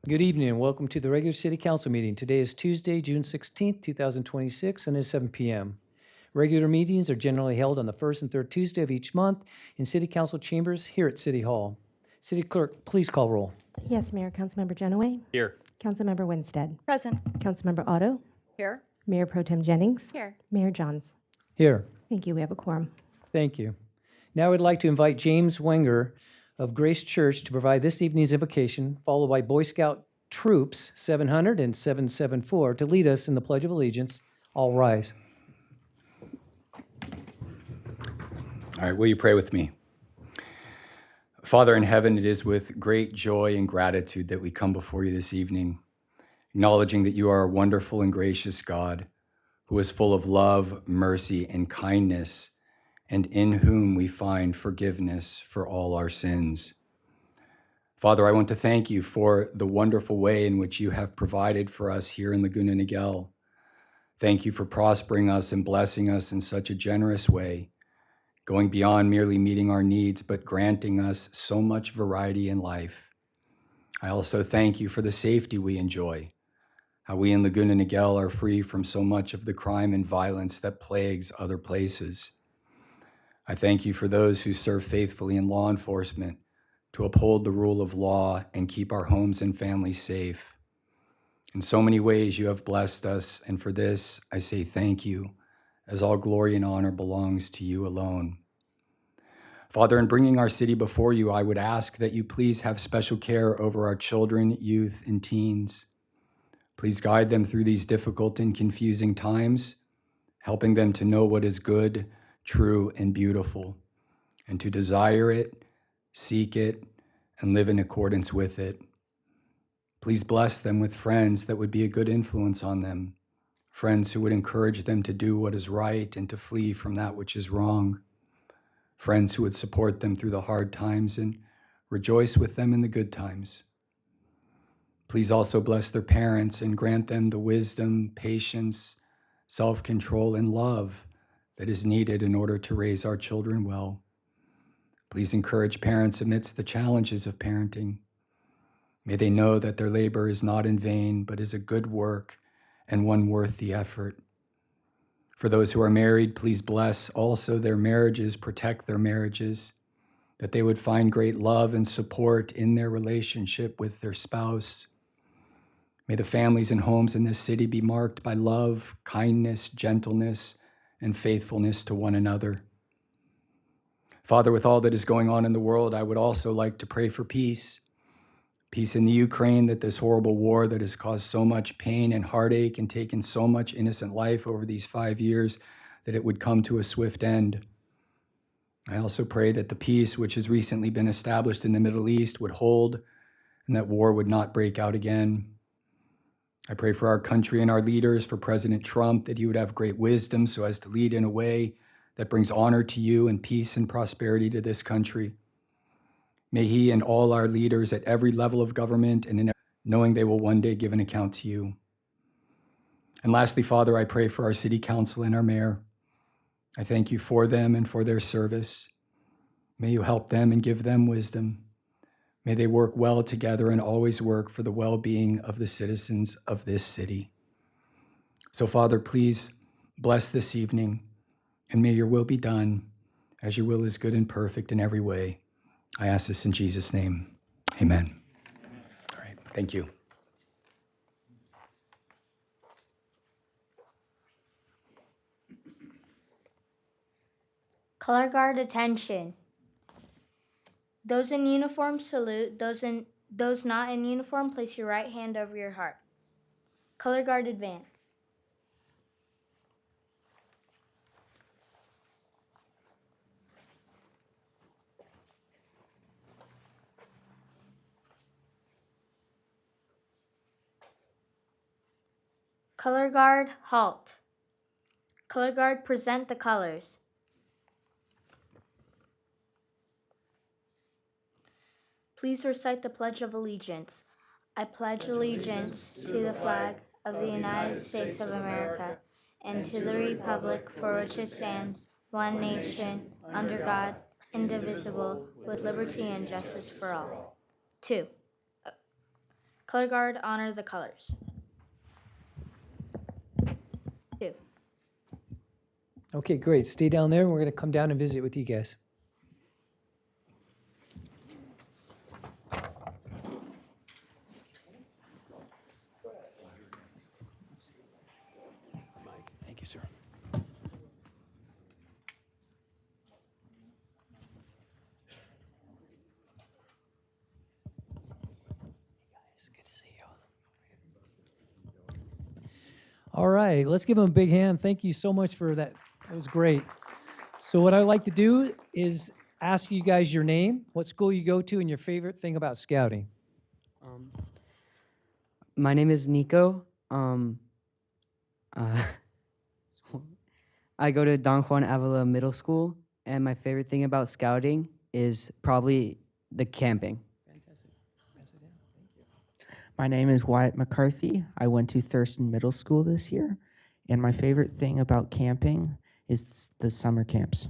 Good evening and welcome to the regular city council meeting. Today is Tuesday, June 16th, 2026, and it's 7 p.m. Regular meetings are generally held on the first and third Tuesday of each month in city council chambers here at City Hall. City clerk, please call roll. Yes, Mayor. Councilmember Genoway. Here. Councilmember Winstead. Present. Councilmember Otto. Here. Mayor Pro Tem Jennings. Here. Mayor Johns. Here. Thank you. We have a quorum. Thank you. Now I'd like to invite James Wenger of Grace Church to provide this evening's invocation, followed by Boy Scout Troops 700 and 774 to lead us in the Pledge of Allegiance. All rise. All right, will you pray with me? Father in heaven, it is with great joy and gratitude that we come before you this evening, acknowledging that you are a wonderful and gracious God who is full of love, mercy, and kindness, and in whom we find forgiveness for all our sins. Father, I want to thank you for the wonderful way in which you have provided for us here in Laguna Niguel. Thank you for prospering us and blessing us in such a generous way, going beyond merely meeting our needs, but granting us so much variety in life. I also thank you for the safety we enjoy, how we in Laguna Niguel are free from so much of the crime and violence that plagues other places. I thank you for those who serve faithfully in law enforcement to uphold the rule of law and keep our homes and families safe. In so many ways you have blessed us, and for this I say thank you, as all glory and honor belongs to you alone. Father, in bringing our city before you, I would ask that you please have special care over our children, youth, and teens. Please guide them through these difficult and confusing times, helping them to know what is good, true, and beautiful, and to desire it, seek it, and live in accordance with it. Please bless them with friends that would be a good influence on them, friends who would encourage them to do what is right and to flee from that which is wrong, friends who would support them through the hard times and rejoice with them in the good times. Please also bless their parents and grant them the wisdom, patience, self-control, and love that is needed in order to raise our children well. Please encourage parents amidst the challenges of parenting. May they know that their labor is not in vain, but is a good work and one worth the effort. For those who are married, please bless also their marriages, protect their marriages, that they would find great love and support in their relationship with their spouse. May the families and homes in this city be marked by love, kindness, gentleness, and faithfulness to one another. Father, with all that is going on in the world, I would also like to pray for peace. Peace in the Ukraine, that this horrible war that has caused so much pain and heartache and taken so much innocent life over these 5 years, that it would come to a swift end. I also pray that the peace which has recently been established in the Middle East would hold and that war would not break out again. I pray for our country and our leaders, for President Trump, that he would have great wisdom so as to lead in a way that brings honor to you and peace and prosperity to this country. May he and all our leaders at every level of government and knowing they will one day give an account to you. And lastly, Father, I pray for our city council and our mayor. I thank you for them and for their service. May you help them and give them wisdom. May they work well together and always work for the well-being of the citizens of this city. So, Father, please bless this evening, and may your will be done, as your will is good and perfect in every way. I ask this in Jesus' name. Amen. All right, thank you. Color guard attention. Those in uniform salute. Those not in uniform, place your right hand over your heart. Color guard advance. Color guard halt. Color guard present the colors. Please recite the Pledge of Allegiance. I pledge allegiance to the flag of the United States of America and to the republic for which it stands, one nation, under God, indivisible, with liberty and justice for all. 2. Color guard, honor the colors. 2. Okay, great. Stay down there. We're going to come down and visit with you guys. Thank you, sir. Guys, good to see you. All right, let's give them a big hand. Thank you so much for that. That was great. So what I'd like to do is ask you guys your name, what school you go to, and your favorite thing about scouting. My name is Nico. I go to Don Juan Avila Middle School, and my favorite thing about scouting is probably the camping. My name is Wyatt McCarthy. I went to Thurston Middle School this year, and my favorite thing about camping is the summer camps.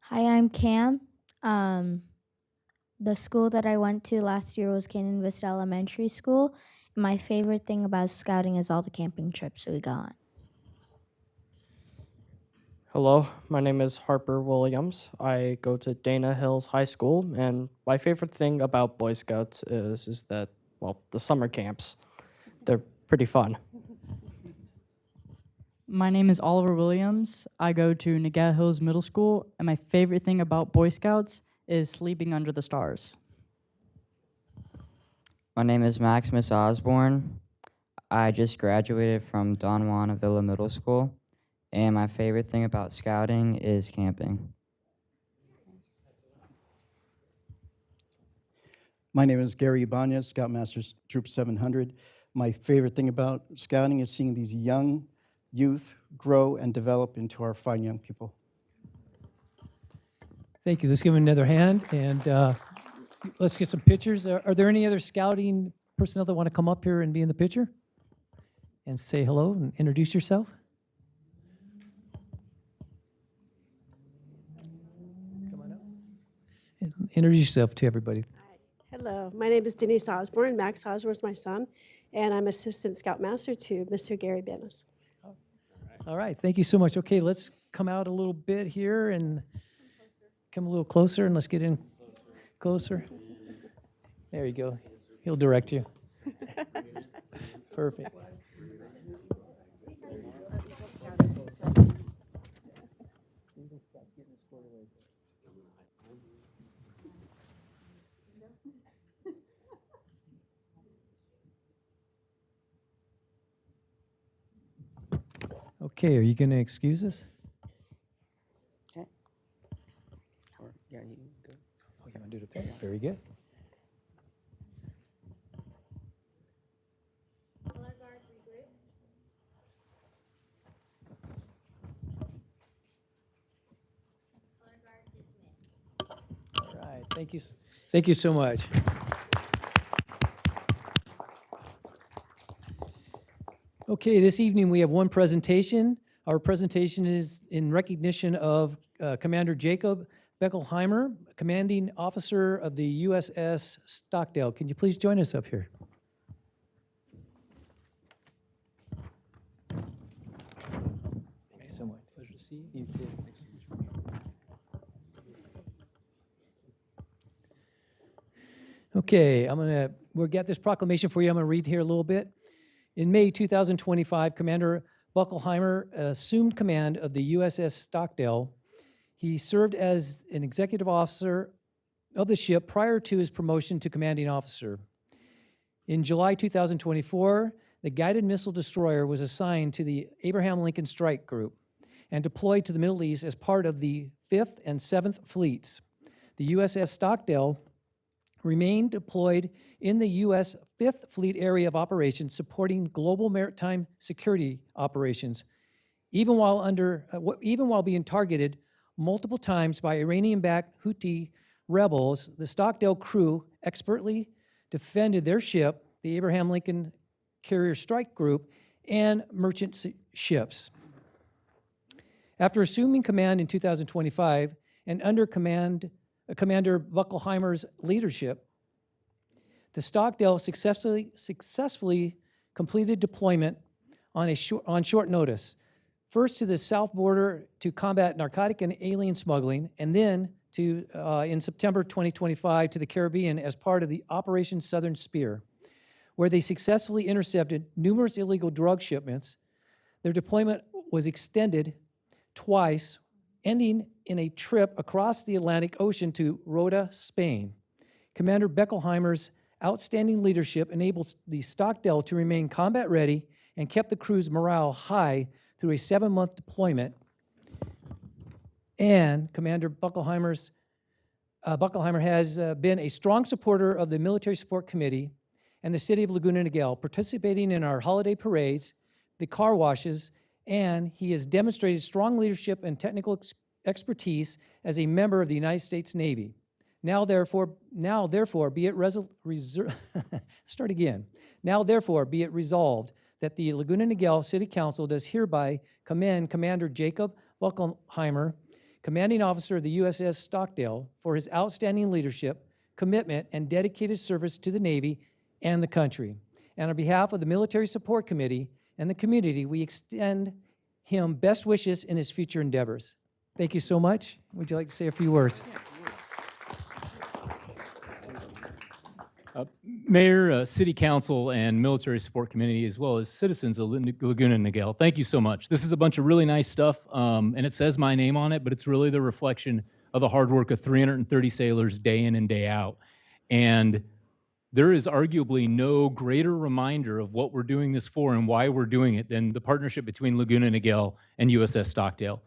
Hi, I'm Cam. The school that I went to last year was Canyon Vista Elementary School. My favorite thing about scouting is all the camping trips we got on. Hello, my name is Harper Williams. I go to Dana Hills High School, and my favorite thing about Boy Scouts is that, well, the summer camps. They're pretty fun. My name is Oliver Williams. I go to Nagat Hills Middle School, and my favorite thing about Boy Scouts is sleeping under the stars. My name is Maximus Osborne. I just graduated from Don Juan Avila Middle School, and my favorite thing about scouting is camping. My name is Gary Ibanez, Scoutmaster Troop 700. My favorite thing about scouting is seeing these young youth grow and develop into our fine young people. Thank you. Let's give them another hand, and let's get some pictures. Are there any other scouting personnel that want to come up here and be in the picture? And say hello and introduce yourself. Come on up. And introduce yourself to everybody. Hello, my name is Denise Osborne. Max Osborne is my son, and I'm Assistant Scoutmaster to Mr. Gary Benes. All right, thank you so much. Okay, let's come out a little bit here and come a little closer, and let's get in closer. There you go. He'll direct you. Perfect. Okay, are you going to excuse us? Okay. Or, yeah, you can go. Oh, you want to do it up there? Very good. All right, thank you. Thank you so much. Okay, this evening we have one presentation. Our presentation is in recognition of Commander Jacob Beckelheimer, Commanding Officer of the USS Stockdale. Can you please join us up here? Thank you so much. Pleasure to see you. You too. Okay, we'll get this proclamation for you. I'm gonna read here a little bit. In May 2025, Commander Beckelheimer assumed command of the USS Stockdale. He served as an executive officer of the ship prior to his promotion to commanding officer. In July 2024, the guided missile destroyer was assigned to the Abraham Lincoln Strike Group and deployed to the Middle East as part of the 5th and 7th Fleets. The USS Stockdale remained deployed in the U.S. 5th Fleet area of operations, supporting global maritime security operations, even while being targeted multiple times by Iranian-backed Houthi rebels. The Stockdale crew expertly defended their ship, the Abraham Lincoln Carrier Strike Group, and merchant ships. After assuming command in 2025 and under Commander Beckelheimer's leadership, The Stockdale successfully completed deployment on short notice. First to the south border to combat narcotic and alien smuggling, and then to in September 2025 to the Caribbean as part of the Operation Southern Spear, where they successfully intercepted numerous illegal drug shipments. Their deployment was extended twice, ending in a trip across the Atlantic Ocean to Rota, Spain. Commander Beckelheimer's outstanding leadership enabled the Stockdale to remain combat ready and kept the crew's morale high through a 7-month deployment. And Commander Beckelheimer has been a strong supporter of the Military Support Committee and the City of Laguna Niguel, participating in our holiday parades, the car washes, and he has demonstrated strong leadership and technical expertise as a member of the United States Navy. Now therefore, be it start again. Now therefore, be it resolved that the Laguna Niguel City Council does hereby commend Commander Jacob Beckelheimer, commanding officer of the USS Stockdale, for his outstanding leadership, commitment, and dedicated service to the Navy and the country. And on behalf of the Military Support Committee and the community, we extend him best wishes in his future endeavors. Thank you so much. Would you like to say a few words? Mayor, City Council, and Military Support Committee, as well as citizens of Laguna Niguel, thank you so much. This is a bunch of really nice stuff, and it says my name on it, but it's really the reflection of the hard work of 330 sailors day in and day out. And there is arguably no greater reminder of what we're doing this for and why we're doing it than the partnership between Laguna Niguel and USS Stockdale.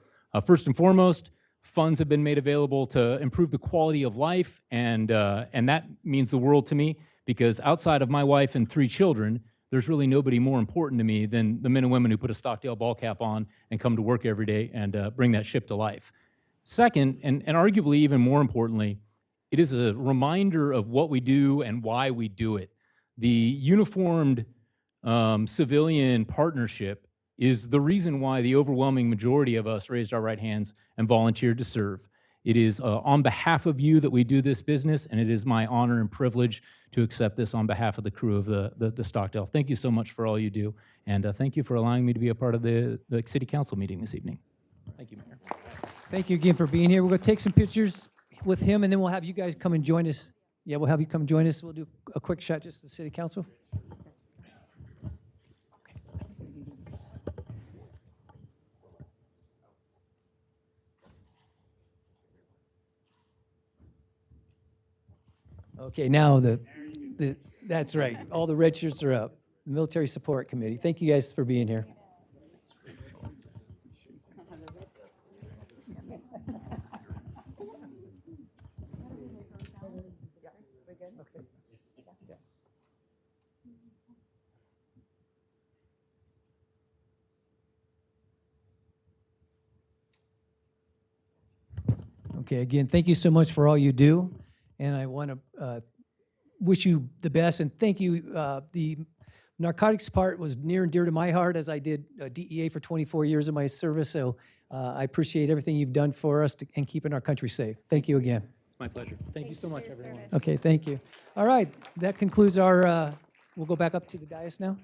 First and foremost, funds have been made available to improve the quality of life, and that means the world to me, because outside of my wife and 3 children, there's really nobody more important to me than the men and women who put a Stockdale ball cap on and come to work every day and bring that ship to life. Second, and arguably even more importantly, it is a reminder of what we do and why we do it. The uniformed civilian partnership is the reason why the overwhelming majority of us raised our right hands and volunteered to serve. It is on behalf of you that we do this business, and it is my honor and privilege to accept this on behalf of the crew of the Stockdale. Thank you so much for all you do, and thank you for allowing me to be a part of the City Council meeting this evening. Thank you, Mayor. Thank you again for being here. We're going to take some pictures with him, and then we'll have you guys come and join us. Yeah, we'll have you come join us. We'll do a quick shot just to the City Council. Okay, now that's right. All the red shirts are up. The Military Support Committee. Thank you guys for being here. Okay, again, thank you so much for all you do. And I want to wish you the best and thank you. The narcotics part was near and dear to my heart, as I did DEA for 24 years of my service. So I appreciate everything you've done for us and keeping our country safe. Thank you again. It's my pleasure. Thank you so much, everyone. Okay, thank you. All right, that concludes our, we'll go back up to the dais now.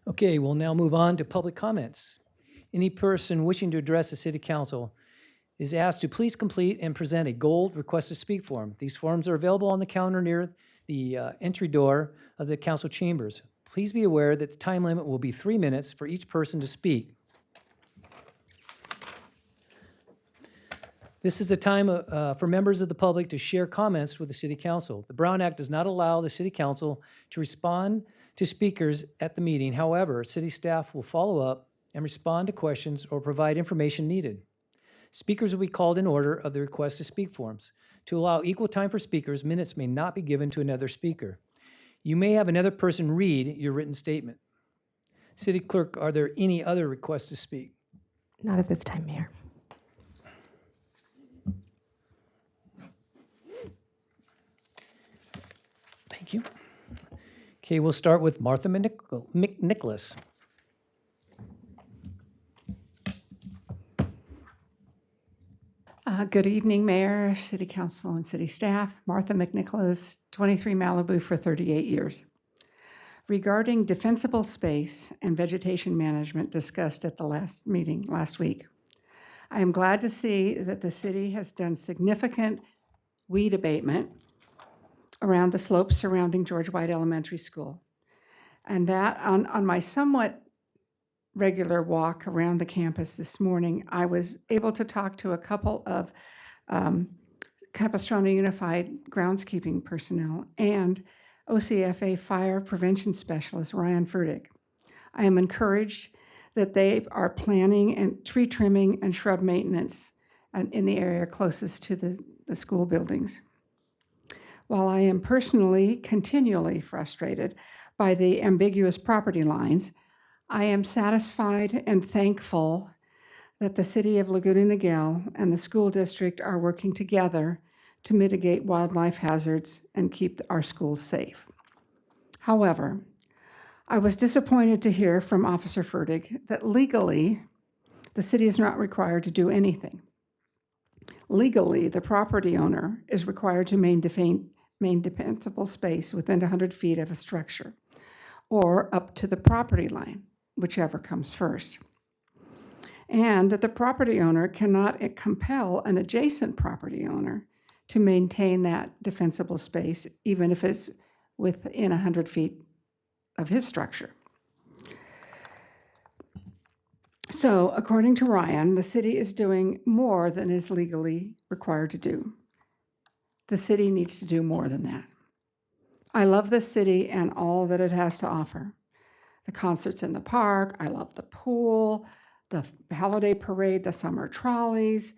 Okay, we'll now move on to public comments. Any person wishing to address the City Council is asked to please complete and present a gold request to speak form. These forms are available on the counter near the entry door of the council chambers. Please be aware that the time limit will be 3 minutes for each person to speak. This is a time for members of the public to share comments with the City Council. The Brown Act does not allow the City Council to respond to speakers at the meeting. However, city staff will follow up and respond to questions or provide information needed. Speakers will be called in order of the request to speak forms. To allow equal time for speakers, minutes may not be given to another speaker. You may have another person read your written statement. City Clerk, are there any other requests to speak? Not at this time, Mayor. Thank you. Okay, we'll start with Martha McNicholas. Good evening, Mayor, City Council, and City staff. Martha McNicholas, 23 Malibu for 38 years. Regarding defensible space and vegetation management discussed at the last meeting last week, I am glad to see that the city has done significant weed abatement around the slopes surrounding George White Elementary School. And that on my somewhat regular walk around the campus this morning, I was able to talk to a couple of Capistrano Unified groundskeeping personnel and OCFA fire prevention specialist Ryan Furtick. I am encouraged that they are planning and tree trimming and shrub maintenance in the area closest to the school buildings. While I am personally continually frustrated by the ambiguous property lines, I am satisfied and thankful that the City of Laguna Niguel and the school district are working together to mitigate wildlife hazards and keep our schools safe. However, I was disappointed to hear from Officer Furtick that legally, the city is not required to do anything. Legally, the property owner is required to maintain defensible space within 100 feet of a structure or up to the property line, whichever comes first. And that the property owner cannot compel an adjacent property owner to maintain that defensible space, even if it's within 100 feet of his structure. So, according to Ryan, the city is doing more than is legally required to do. The city needs to do more than that. I love the city and all that it has to offer. The concerts in the park, I love the pool, the holiday parade, the summer trolleys.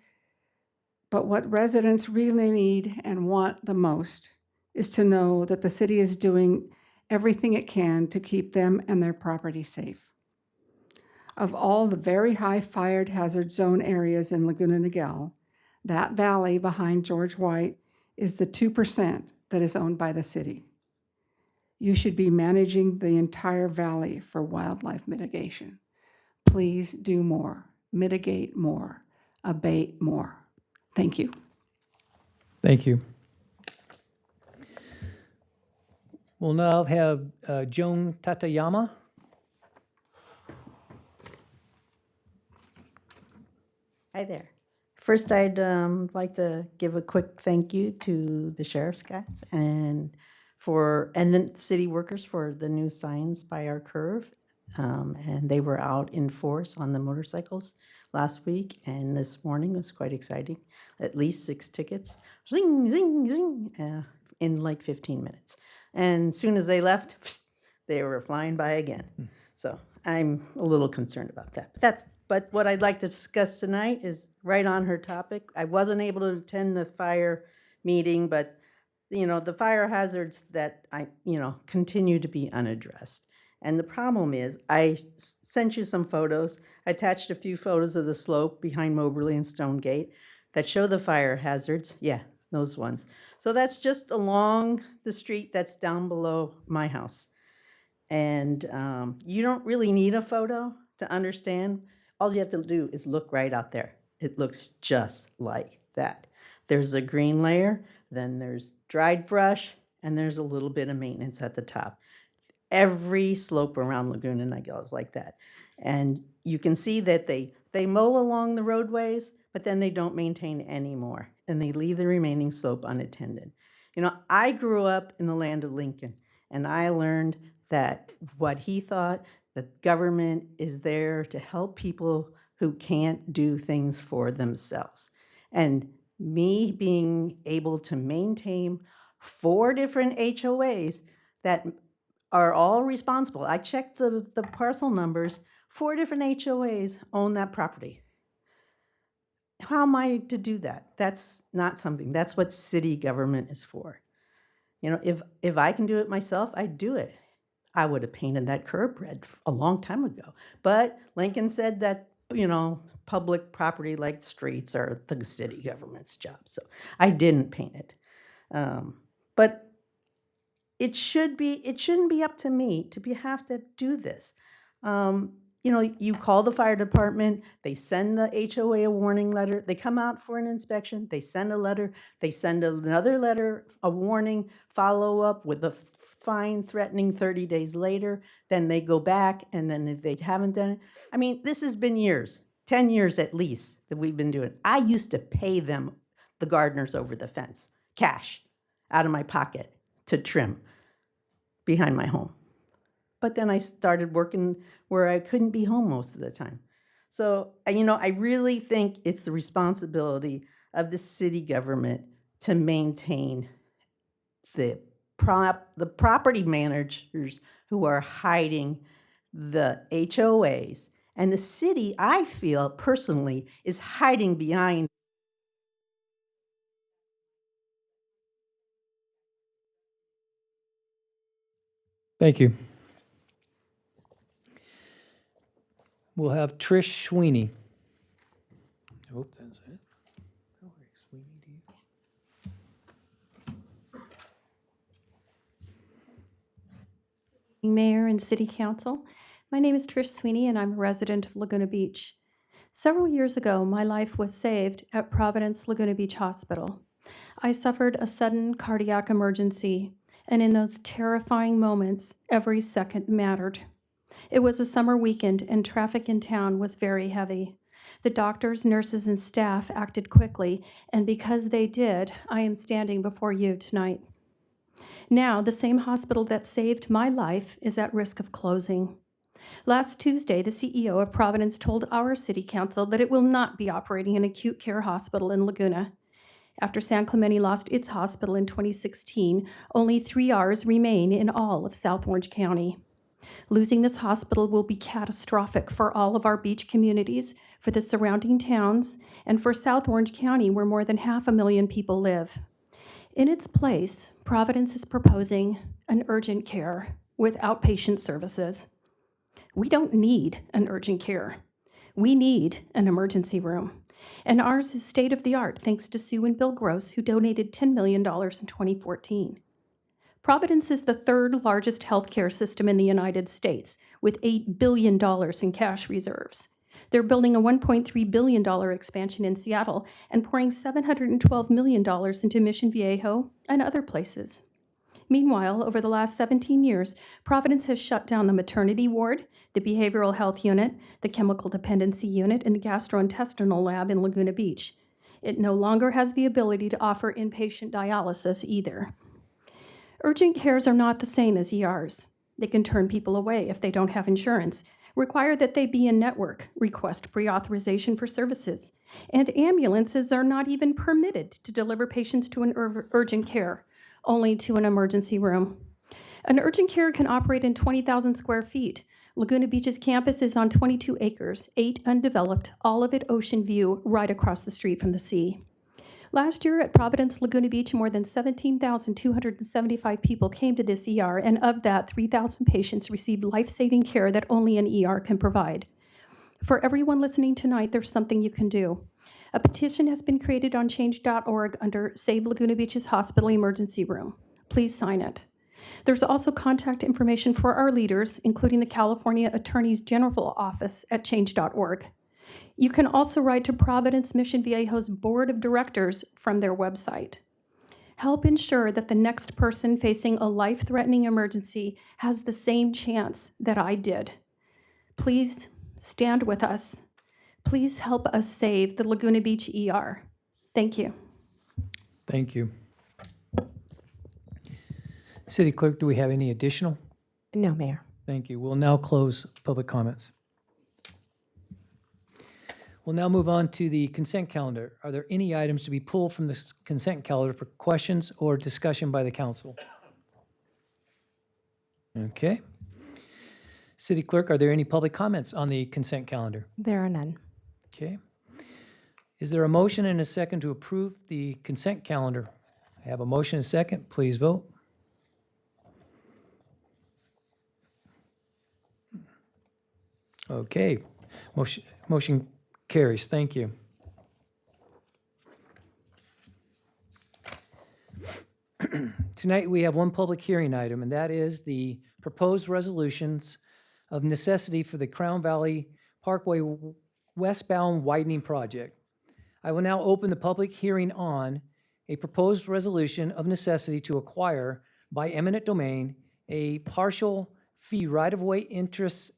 But what residents really need and want the most is to know that the city is doing everything it can to keep them and their property safe. Of all the very high fire hazard zone areas in Laguna Niguel, that valley behind George White is the 2% that is owned by the city. You should be managing the entire valley for wildlife mitigation. Please do more, mitigate more, abate more. Thank you. Thank you. We'll now have Joan Tatayama. Hi there. First, I'd like to give a quick thank you to the sheriff's guys and the city workers for the new signs by our curve. And they were out in force on the motorcycles last week, and this morning was quite exciting. At least 6 tickets, zing, zing, zing, in like 15 minutes. And as soon as they left, they were flying by again. So I'm a little concerned about that. But what I'd like to discuss tonight is right on her topic. I wasn't able to attend the fire meeting, but the fire hazards that continue to be unaddressed. And the problem is, I sent you some photos. I attached a few photos of the slope behind Moberly and Stonegate that show the fire hazards. Yeah, those ones. So that's just along the street that's down below my house. And you don't really need a photo to understand. All you have to do is look right out there. It looks just like that. There's a green layer, then there's dried brush, and there's a little bit of maintenance at the top. Every slope around Laguna Niguel is like that. And you can see that they mow along the roadways, but then they don't maintain anymore, and they leave the remaining slope unattended. I grew up in the land of Lincoln, and I learned that what he thought, that government is there to help people who can't do things for themselves. And me being able to maintain 4 different HOAs that are all responsible. I checked the parcel numbers. 4 different HOAs own that property. How am I to do that? That's not something. That's what city government is for. You know, if I can do it myself, I'd do it. I would have painted that curb red a long time ago. But Lincoln said that, you know, public property like streets are the city government's job. So I didn't paint it. But it shouldn't be up to me to have to do this. You know, you call the fire department, they send the HOA a warning letter, they come out for an inspection, they send a letter, they send another letter, a warning, follow up with a fine threatening 30 days later, then they go back, and then if they haven't done it, I mean, this has been years, 10 years at least that we've been doing it. I used to pay them, the gardeners over the fence, cash out of my pocket to trim behind my home. But then I started working where I couldn't be home most of the time. So, you know, I really think it's the responsibility of the city government to maintain the property managers who are hiding the HOAs. And the city, I feel personally, is hiding behind. Thank you. We'll have Trish Sweeney. I hope that's it. Sweeney, do you? Mayor and City Council. My name is Trish Sweeney, and I'm a resident of Laguna Beach. Several years ago, my life was saved at Providence Laguna Beach Hospital. I suffered a sudden cardiac emergency, and in those terrifying moments, every second mattered. It was a summer weekend, and traffic in town was very heavy. The doctors, nurses, and staff acted quickly, and because they did, I am standing before you tonight. Now, the same hospital that saved my life is at risk of closing. Last Tuesday, the CEO of Providence told our city council that it will not be operating an acute care hospital in Laguna. After San Clemente lost its hospital in 2016, only 3 Rs remain in all of South Orange County. Losing this hospital will be catastrophic for all of our beach communities, for the surrounding towns, and for South Orange County, where more than 500,000 people live. In its place, Providence is proposing an urgent care with outpatient services. We don't need an urgent care. We need an emergency room. And ours is state-of-the-art thanks to Sue and Bill Gross, who donated $10 million in 2014. Providence is the 3rd largest healthcare system in the United States, with $8 billion in cash reserves. They're building a $1.3 billion expansion in Seattle and pouring $712 million into Mission Viejo and other places. Meanwhile, over the last 17 years, Providence has shut down the maternity ward, the behavioral health unit, the chemical dependency unit, and the gastrointestinal lab in Laguna Beach. It no longer has the ability to offer inpatient dialysis either. Urgent cares are not the same as ERs. They can turn people away if they don't have insurance, require that they be in network, request pre-authorization for services, and ambulances are not even permitted to deliver patients to an urgent care, only to an emergency room. An urgent care can operate in 20,000 square feet. Laguna Beach's campus is on 22 acres, 8 undeveloped, all of it ocean view, right across the street from the sea. Last year at Providence Laguna Beach, more than 17,275 people came to this ER, and of that, 3,000 patients received life-saving care that only an ER can provide. For everyone listening tonight, there's something you can do. A petition has been created on change.org under Save Laguna Beach's Hospital Emergency Room. Please sign it. There's also contact information for our leaders, including the California Attorney's General Office at change.org. You can also write to Providence Mission Viejo's Board of Directors from their website. Help ensure that the next person facing a life-threatening emergency has the same chance that I did. Please stand with us. Please help us save the Laguna Beach ER. Thank you. Thank you. City Clerk, do we have any additional? No, Mayor. Thank you. We'll now close public comments. We'll now move on to the consent calendar. Are there any items to be pulled from the consent calendar for questions or discussion by the council? Okay. City Clerk, are there any public comments on the consent calendar? There are none. Okay. Is there a motion and a second to approve the consent calendar? I have a motion and a second. Please vote. Okay. Motion carries. Thank you. Tonight, we have one public hearing item, and that is the proposed resolutions of necessity for the Crown Valley Parkway westbound widening project. I will now open the public hearing on a proposed resolution of necessity to acquire by eminent domain a partial fee right-of-way interest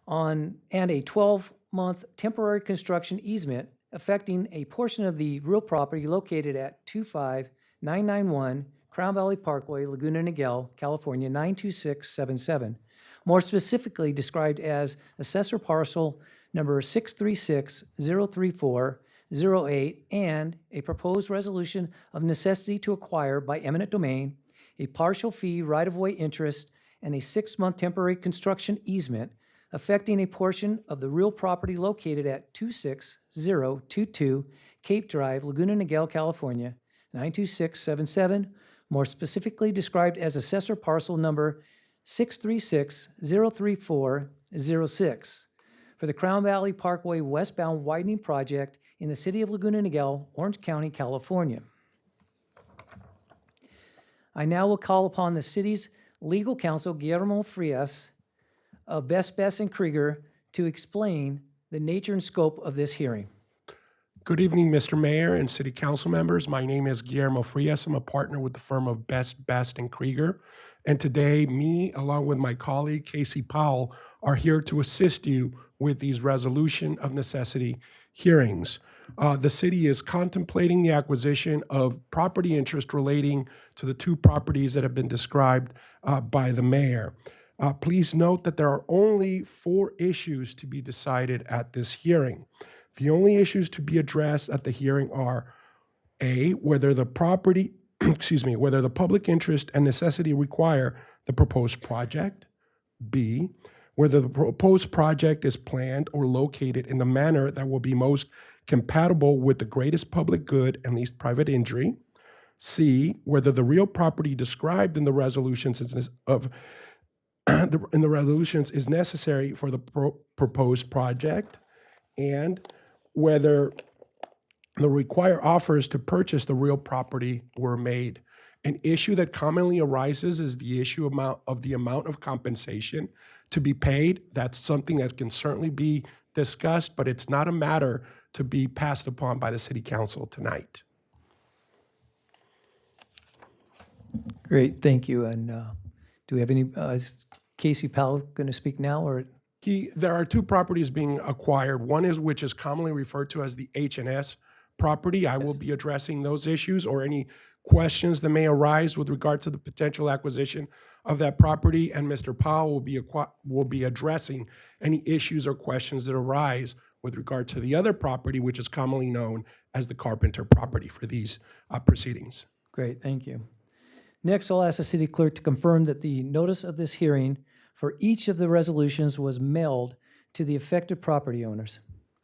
on and a 12-month temporary construction easement affecting a portion of the real property located at 25991 Crown Valley Parkway, Laguna Niguel, California 92677. More specifically described as assessor parcel number 636-034-08, and a proposed resolution of necessity to acquire by eminent domain a partial fee right-of-way interest and a 6-month temporary construction easement affecting a portion of the real property located at 26022 Cape Drive, Laguna Niguel, California 92677, more specifically described as assessor parcel number 636-034-06 for the Crown Valley Parkway westbound widening project in the city of Laguna Niguel, Orange County, California. I now will call upon the city's legal counsel, Guillermo Frias of Best and Krieger, to explain the nature and scope of this hearing. Good evening, Mr. Mayor and City Council members. My name is Guillermo Frias. I'm a partner with the firm of Best and Krieger. And today, me, along with my colleague, Casey Powell, are here to assist you with these resolution of necessity hearings. The city is contemplating the acquisition of property interest relating to the two properties that have been described by the mayor. Please note that there are only 4 issues to be decided at this hearing. The only issues to be addressed at the hearing are A, whether the property, whether the public interest and necessity require the proposed project. B, whether the proposed project is planned or located in the manner that will be most compatible with the greatest public good and least private injury. C, whether the real property described in the resolutions is necessary for the proposed project, and whether the required offers to purchase the real property were made. An issue that commonly arises is the issue of the amount of compensation to be paid. That's something that can certainly be discussed, but it's not a matter to be passed upon by the City Council tonight. Great, thank you. And do we have any, is Casey Powell going to speak now, or? There are 2 properties being acquired. One is which is commonly referred to as the H&S property. I will be addressing those issues or any questions that may arise with regard to the potential acquisition of that property, and Mr. Powell will be addressing any issues or questions that arise with regard to the other property, which is commonly known as the Carpenter property for these proceedings. Great, thank you. Next, I'll ask the city clerk to confirm that the notice of this hearing for each of the resolutions was mailed to the affected property owners.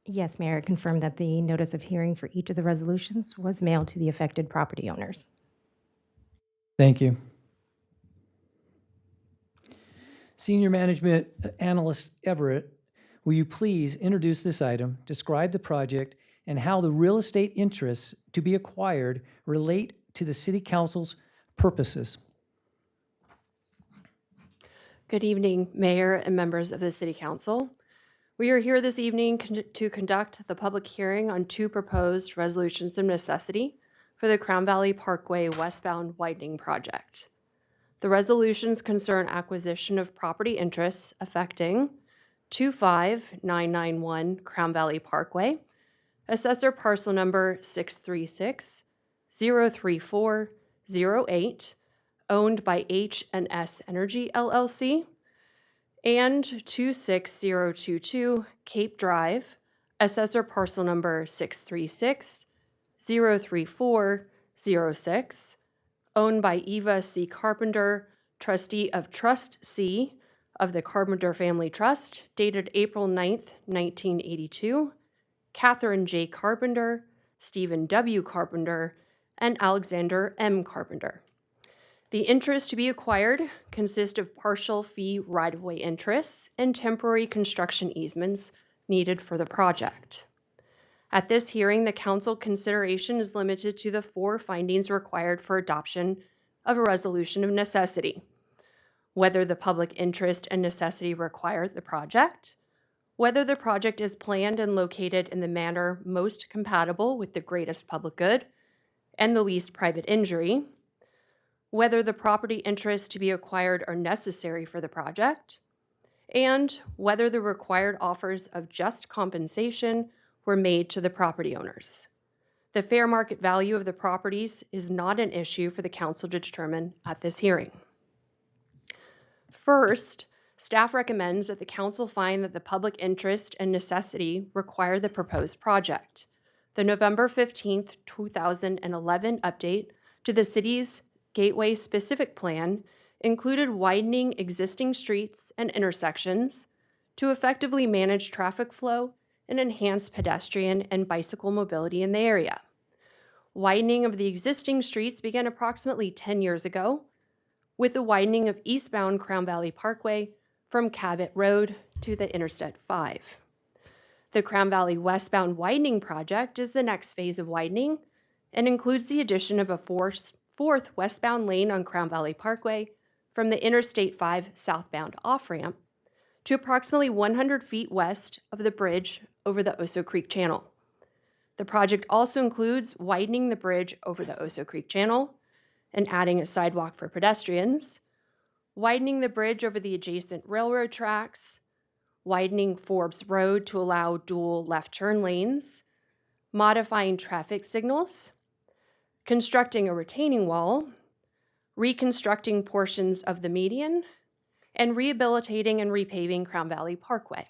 Yes, Mayor, I confirm that the notice of hearing for each of the resolutions was mailed to the affected property owners. Thank you. Senior Management Analyst Everett, will you please introduce this item, describe the project, and how the real estate interests to be acquired relate to the City Council's purposes? Good evening, Mayor and members of the City Council. We are here this evening to conduct the public hearing on 2 proposed resolutions of necessity for the Crown Valley Parkway westbound widening project. The resolutions concern acquisition of property interests affecting 25991 Crown Valley Parkway, assessor parcel number 636-034-08, owned by H&S Energy LLC, and 26022 Cape Drive, assessor parcel number 636-03406, owned by Eva C. Carpenter, trustee of Trust C of the Carpenter Family Trust, dated April 9th, 1982, Catherine J. Carpenter, Stephen W. Carpenter, and Alexander M. Carpenter. The interests to be acquired consist of partial fee right-of-way interests and temporary construction easements needed for the project. At this hearing, the council consideration is limited to the 4 findings required for adoption of a resolution of necessity: whether the public interest and necessity require the project, whether the project is planned and located in the manner most compatible with the greatest public good and the least private injury, whether the property interests to be acquired are necessary for the project, and whether the required offers of just compensation were made to the property owners. The fair market value of the properties is not an issue for the council to determine at this hearing. First, staff recommends that the council find that the public interest and necessity require the proposed project. The November 15th, 2011 update to the city's Gateway Specific Plan included widening existing streets and intersections to effectively manage traffic flow and enhance pedestrian and bicycle mobility in the area. Widening of the existing streets began approximately 10 years ago with the widening of eastbound Crown Valley Parkway from Cabot Road to the Interstate 5. The Crown Valley westbound widening project is the next phase of widening and includes the addition of a fourth westbound lane on Crown Valley Parkway from the Interstate 5 southbound off-ramp to approximately 100 feet west of the bridge over the Oso Creek Channel. The project also includes widening the bridge over the Oso Creek Channel and adding a sidewalk for pedestrians, widening the bridge over the adjacent railroad tracks, widening Forbes Road to allow dual left turn lanes, modifying traffic signals, constructing a retaining wall, reconstructing portions of the median, and rehabilitating and repaving Crown Valley Parkway.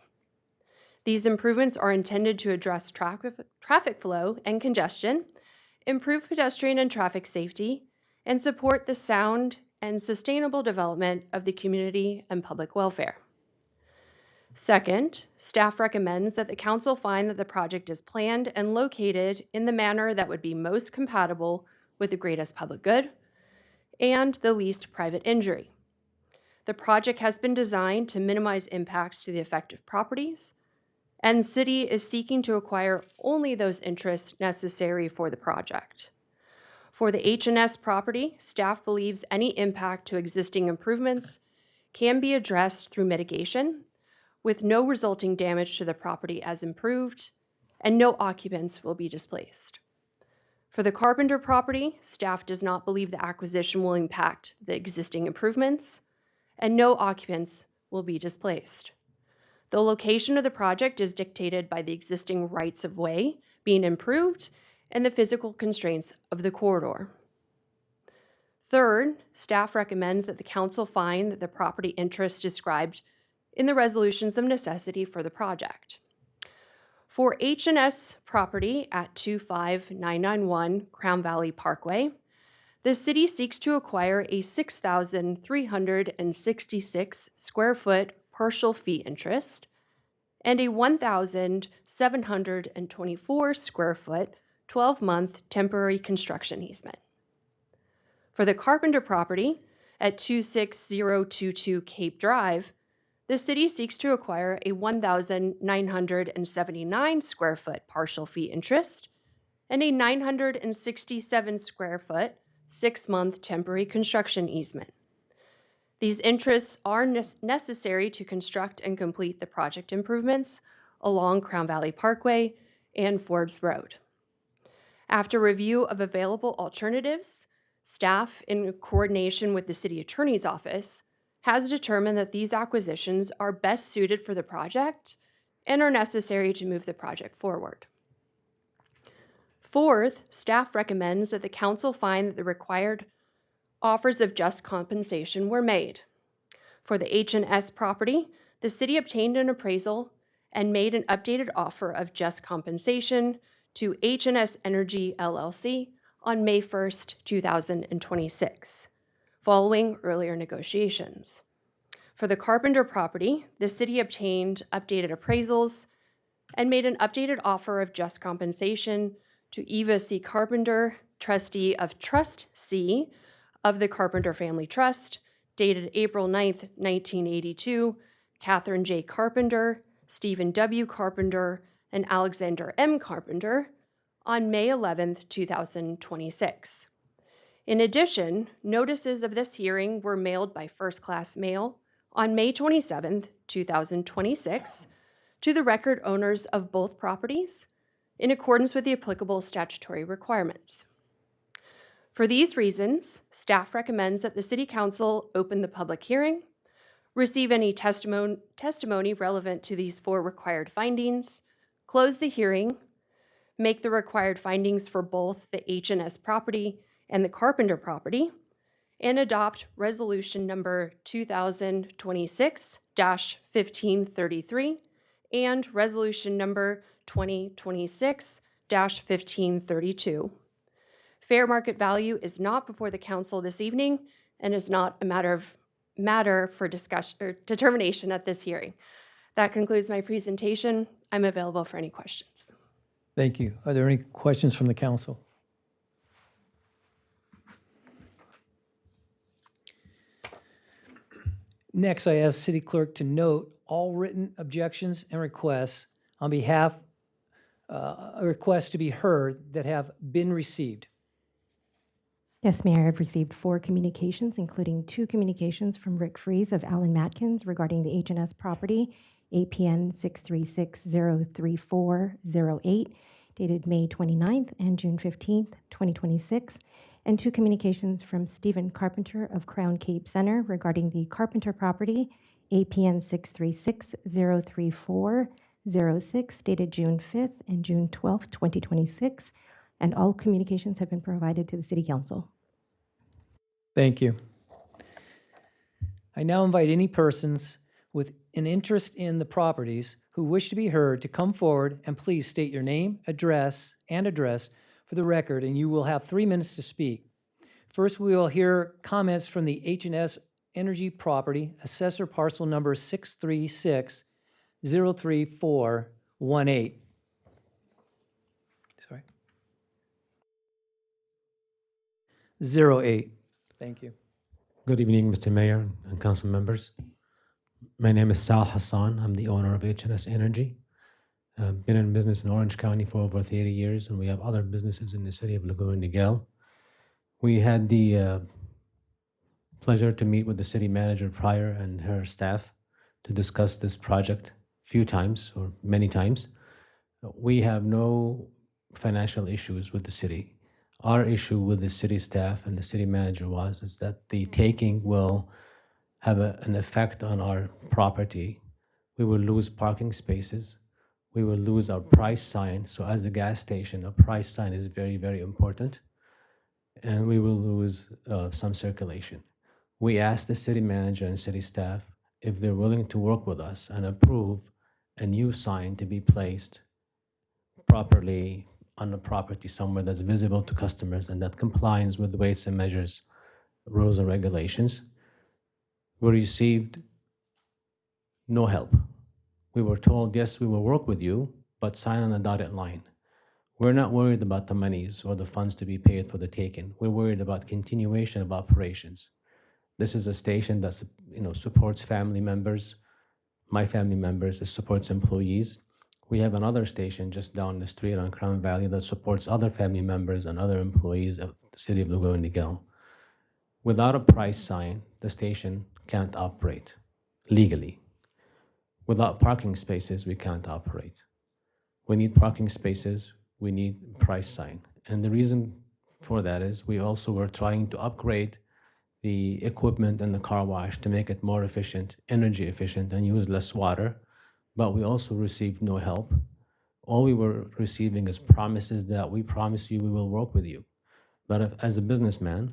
These improvements are intended to address traffic flow and congestion, improve pedestrian and traffic safety, and support the sound and sustainable development of the community and public welfare. Second, staff recommends that the council find that the project is planned and located in the manner that would be most compatible with the greatest public good and the least private injury. The project has been designed to minimize impacts to the affected properties, and city is seeking to acquire only those interests necessary for the project. For the H&S property, staff believes any impact to existing improvements can be addressed through mitigation, with no resulting damage to the property as improved, and no occupants will be displaced. For the Carpenter property, staff does not believe the acquisition will impact the existing improvements, and no occupants will be displaced. The location of the project is dictated by the existing rights of way being improved and the physical constraints of the corridor. Third, staff recommends that the council find that the property interests described in the resolutions of necessity for the project. For H&S property at 25991 Crown Valley Parkway, the city seeks to acquire a 6,366 square foot partial fee interest and a 1,724 square foot 12-month temporary construction easement. For the Carpenter property at 26022 Cape Drive, the city seeks to acquire a 1,979 square foot partial fee interest and a 967 square foot 6-month temporary construction easement. These interests are necessary to construct and complete the project improvements along Crown Valley Parkway and Forbes Road. After review of available alternatives, staff, in coordination with the city attorney's office, has determined that these acquisitions are best suited for the project and are necessary to move the project forward. Fourth, staff recommends that the council find that the required offers of just compensation were made. For the H&S property, the city obtained an appraisal and made an updated offer of just compensation to H&S Energy LLC on May 1st, 2026, following earlier negotiations. For the Carpenter property, the city obtained updated appraisals and made an updated offer of just compensation to Eva C. Carpenter, trustee of Trust C of the Carpenter Family Trust, dated April 9th, 1982, Catherine J. Carpenter, Stephen W. Carpenter, and Alexander M. Carpenter on May 11th, 2026. In addition, notices of this hearing were mailed by first-class mail on May 27th, 2026, to the record owners of both properties in accordance with the applicable statutory requirements. For these reasons, staff recommends that the City Council open the public hearing, receive any testimony relevant to these 4 required findings, close the hearing, make the required findings for both the H&S property and the Carpenter property, and adopt Resolution Number 2026-1533 and Resolution Number 2026-1532. Fair market value is not before the council this evening and is not a matter for discussion or determination at this hearing. That concludes my presentation. I'm available for any questions. Thank you. Are there any questions from the council? Next, I ask City Clerk to note all written objections and requests on behalf, requests to be heard that have been received. Yes, Mayor, I've received 4 communications, including 2 communications from Rick Fries of Allen Matkins regarding the H&S property, APN 636-03408, dated May 29th and June 15th, 2026, and 2 communications from Stephen Carpenter of Crown Cape Center regarding the Carpenter property, APN 636-03406, dated June 5th and June 12th, 2026, and all communications have been provided to the City Council. Thank you. I now invite any persons with an interest in the properties who wish to be heard to come forward and please state your name, address for the record, and you will have 3 minutes to speak. First, we will hear comments from the H&S Energy property, assessor parcel number 636-03418. Sorry. 08. Thank you. Good evening, Mr. Mayor and council members. My name is Sal Hassan. I'm the owner of H&S Energy. I've been in business in Orange County for over 30 years, and we have other businesses in the city of Laguna Niguel. We had the pleasure to meet with the city manager prior and her staff to discuss this project a few times or many times. We have no financial issues with the city. Our issue with the city staff and the city manager is that the taking will have an effect on our property. We will lose parking spaces. We will lose our price sign. So as a gas station, a price sign is very, very important. And we will lose some circulation. We asked the city manager and city staff if they're willing to work with us and approve a new sign to be placed properly on the property somewhere that's visible to customers and that complies with the weights and measures rules and regulations. We received no help. We were told, yes, we will work with you, but sign on a dotted line. We're not worried about the monies or the funds to be paid for the taken. We're worried about continuation of operations. This is a station that supports family members, my family members, it supports employees. We have another station just down the street on Crown Valley that supports other family members and other employees of the city of Laguna Niguel. Without a price sign, the station can't operate legally. Without parking spaces, we can't operate. We need parking spaces, we need price sign. And the reason for that is we also were trying to upgrade the equipment in the car wash to make it more efficient, energy efficient, and use less water. But we also received no help. All we were receiving is promises that we promise you we will work with you. But as a businessman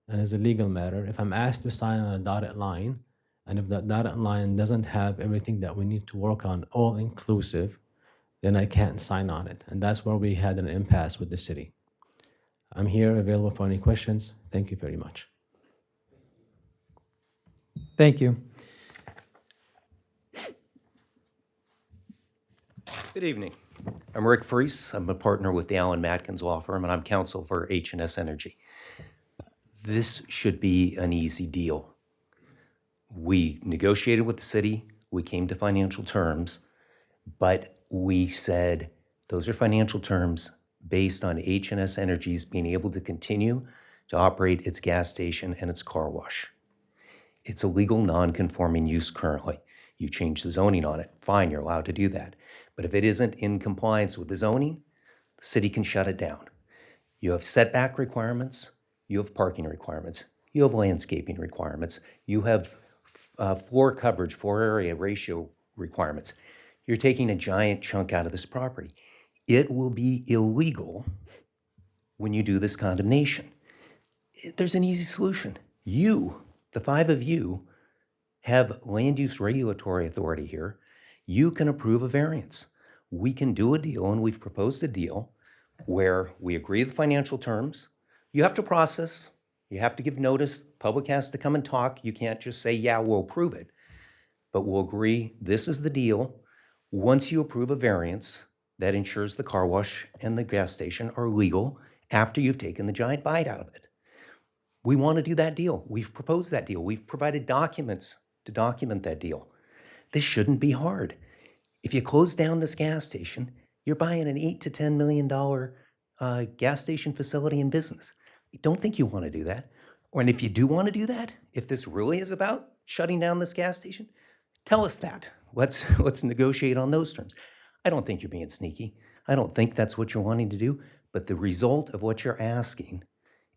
and as a legal matter, if I'm asked to sign on a dotted line And if that dotted line doesn't have everything that we need to work on all inclusive, then I can't sign on it. And that's where we had an impasse with the city. I'm here available for any questions. Thank you very much. Thank you. Good evening. I'm Rick Freese. I'm a partner with the Allen Matkins Law Firm, and I'm counsel for H&S Energy. This should be an easy deal. We negotiated with the city. We came to financial terms, but we said those are financial terms based on H&S Energy's being able to continue to operate its gas station and its car wash. It's a legal non-conforming use currently. You change the zoning on it, fine, you're allowed to do that. But if it isn't in compliance with the zoning, the city can shut it down. You have setback requirements, you have parking requirements, you have landscaping requirements, you have floor coverage, floor area ratio requirements. You're taking a giant chunk out of this property. It will be illegal when you do this condemnation. There's an easy solution. You, the five of you, have land use regulatory authority here. You can approve a variance. We can do a deal, and we've proposed a deal where we agree the financial terms. You have to process. You have to give notice. Public has to come and talk. You can't just say, yeah, we'll approve it. But we'll agree this is the deal. Once you approve a variance, that ensures the car wash and the gas station are legal after you've taken the giant bite out of it. We want to do that deal. We've proposed that deal. We've provided documents to document that deal. This shouldn't be hard. If you close down this gas station, you're buying an $8 to $10 million gas station facility and business. I don't think you want to do that. And if you do want to do that, if this really is about shutting down this gas station, tell us that. Let's negotiate on those terms. I don't think you're being sneaky. I don't think that's what you're wanting to do. But the result of what you're asking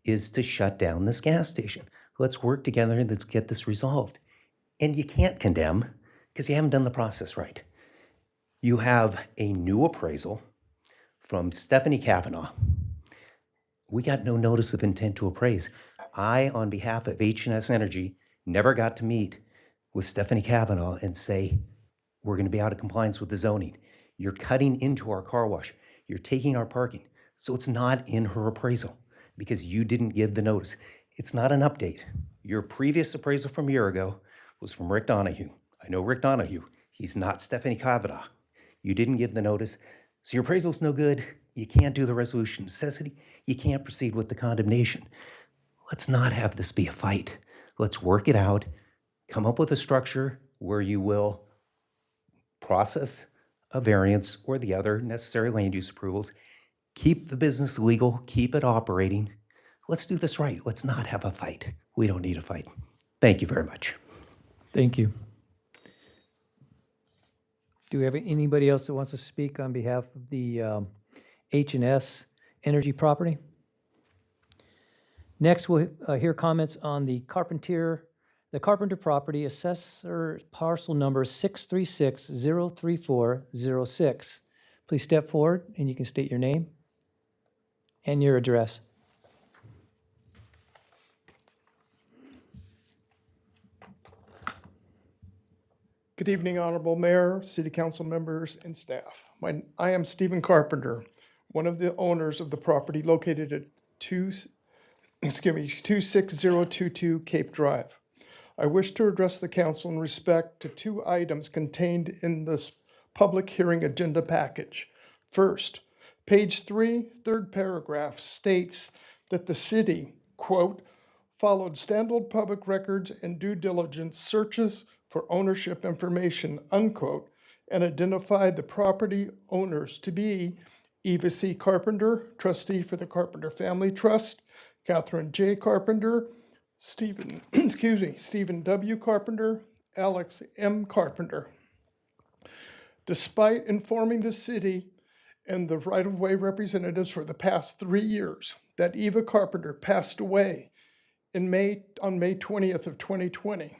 is to shut down this gas station. Let's work together and let's get this resolved. And you can't condemn because you haven't done the process right. You have a new appraisal from Stephanie Kavanaugh. We got no notice of intent to appraise. I, on behalf of H&S Energy, never got to meet with Stephanie Kavanaugh and say, we're going to be out of compliance with the zoning. You're cutting into our car wash. You're taking our parking. So it's not in her appraisal because you didn't give the notice. It's not an update. Your previous appraisal from a year ago was from Rick Donahue. I know Rick Donahue. He's not Stephanie Kavanaugh. You didn't give the notice. So your appraisal's no good. You can't do the resolution of necessity. You can't proceed with the condemnation. Let's not have this be a fight. Let's work it out. Come up with a structure where you will process a variance or the other necessary land use approvals. Keep the business legal. Keep it operating. Let's do this right. Let's not have a fight. We don't need a fight. Thank you very much. Thank you. Do we have anybody else that wants to speak on behalf of the H&S Energy property? Next, we'll hear comments on the Carpenter property, assessor parcel number 636-03406. Please step forward and you can state your name and your address. Good evening, Honorable Mayor, City Council members, and staff. I am Stephen Carpenter, one of the owners of the property located at 26022 Cape Drive. I wish to address the council in respect to two items contained in this public hearing agenda package. First, page 3, third paragraph states that the city, quote, followed standard public records and due diligence searches for ownership information, unquote, and identified the property owners to be Eva C. Carpenter, trustee for the Carpenter Family Trust, Catherine J. Carpenter, Stephen W. Carpenter, Alex M. Carpenter. Despite informing the city and the right-of-way representatives for the past 3 years that Eva Carpenter passed away on May 20th of 2020,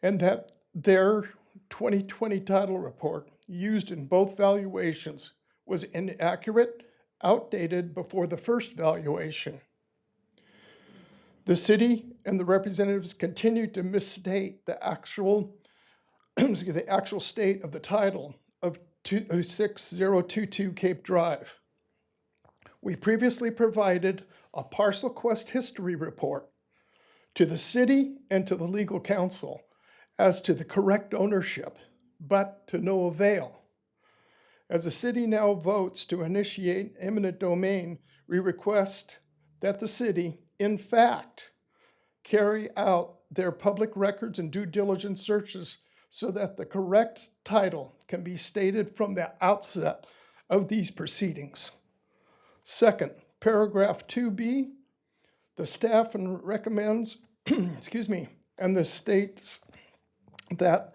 and that their 2020 title report used in both valuations was inaccurate, outdated before the first valuation. The city and the representatives continue to misstate the actual, the actual state of the title of 26022 Cape Drive. We previously provided a parcel quest history report to the city and to the legal counsel as to the correct ownership, but to no avail. As the city now votes to initiate eminent domain, we request that the city, in fact, carry out their public records and due diligence searches so that the correct title can be stated from the outset of these proceedings. Second, paragraph 2B, the staff recommends, excuse me, and the states that,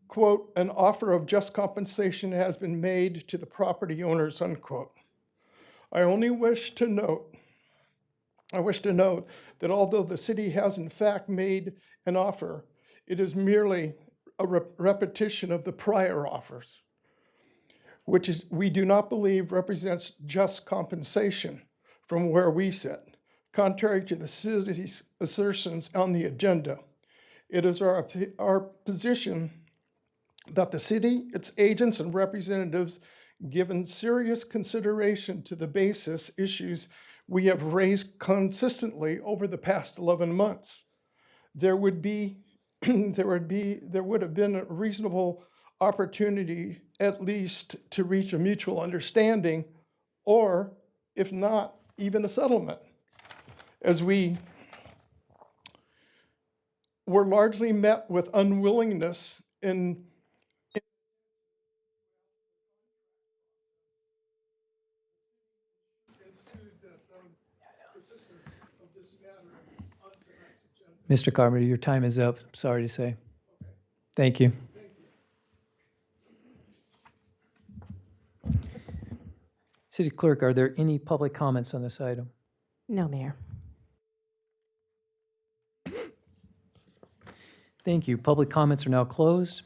quote, an offer of just compensation has been made to the property owners, unquote. I wish to note that although the city has in fact made an offer, it is merely a repetition of the prior offers, which we do not believe represents just compensation from where we sit, contrary to the city's assertions on the agenda. It is our position that the city, its agents and representatives, given serious consideration to the basis issues we have raised consistently over the past 11 months, there would have been a reasonable opportunity at least to reach a mutual understanding, or if not, even a settlement. As we were largely met with unwillingness in Mr. Carpenter, your time is up. Sorry to say. Thank you. City Clerk, are there any public comments on this item? No, Mayor. Thank you. Public comments are now closed.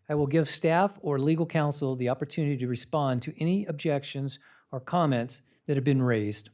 I will give staff or legal counsel the opportunity to respond to any objections or comments that have been raised.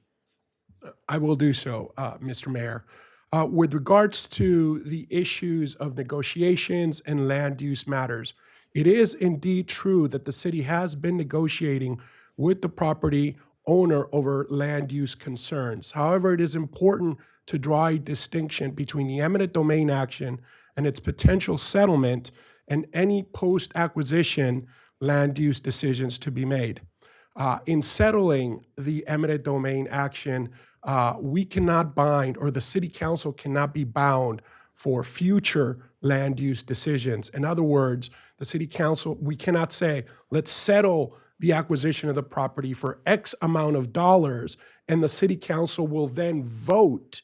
I will do so, Mr. Mayor. With regards to the issues of negotiations and land use matters, it is indeed true that the city has been negotiating with the property owner over land use concerns. However, it is important to draw a distinction between the eminent domain action and its potential settlement and any post-acquisition land use decisions to be made. In settling the eminent domain action, we cannot bind, or the city council cannot be bound for future land use decisions. In other words, the city council, we cannot say, let's settle the acquisition of the property for X amount of dollars, and the city council will then vote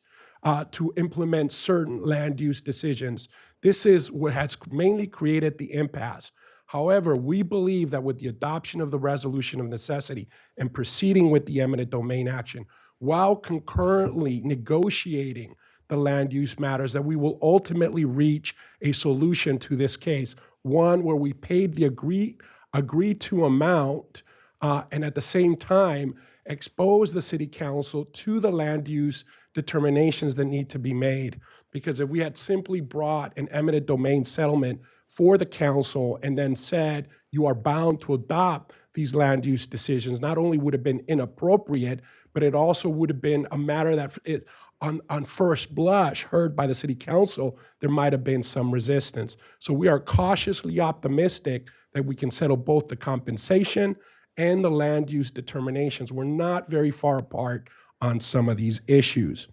to implement certain land use decisions. This is what has mainly created the impasse. However, we believe that with the adoption of the resolution of necessity and proceeding with the eminent domain action, while concurrently negotiating the land use matters, that we will ultimately reach a solution to this case, one where we paid the agreed to amount and at the same time expose the city council to the land use determinations that need to be made. Because if we had simply brought an eminent domain settlement for the council and then said, you are bound to adopt these land use decisions, not only would have been inappropriate, but it also would have been a matter that is on first blush heard by the city council, there might have been some resistance. So we are cautiously optimistic that we can settle both the compensation and the land use determinations. We're not very far apart on some of these issues.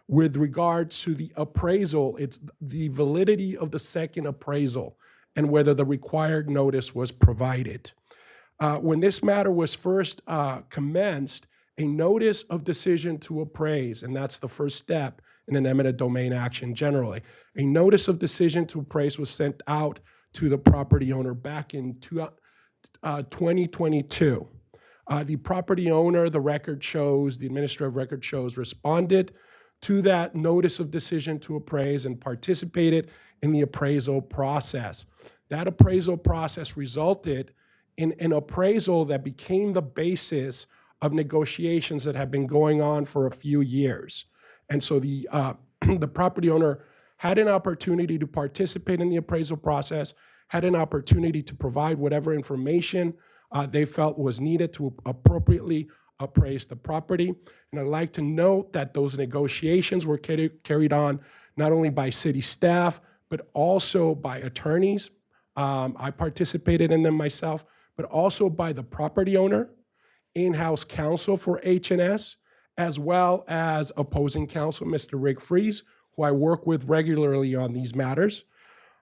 With regards to the appraisal, it's the validity of the second appraisal and whether the required notice was provided. When this matter was first commenced, a notice of decision to appraise, and that's the first step in an eminent domain action generally. A notice of decision to appraise was sent out to the property owner back in 2022. The property owner, the record shows, the administrative record shows, responded to that notice of decision to appraise and participated in the appraisal process. That appraisal process resulted in an appraisal that became the basis of negotiations that have been going on for a few years. And so the the property owner had an opportunity to participate in the appraisal process, had an opportunity to provide whatever information they felt was needed to appropriately appraise the property. And I'd like to note that those negotiations were carried on not only by city staff, but also by attorneys. I participated in them myself, but also by the property owner, in-house counsel for H&S, as well as opposing counsel, Mr. Rick Fries, who I work with regularly on these matters.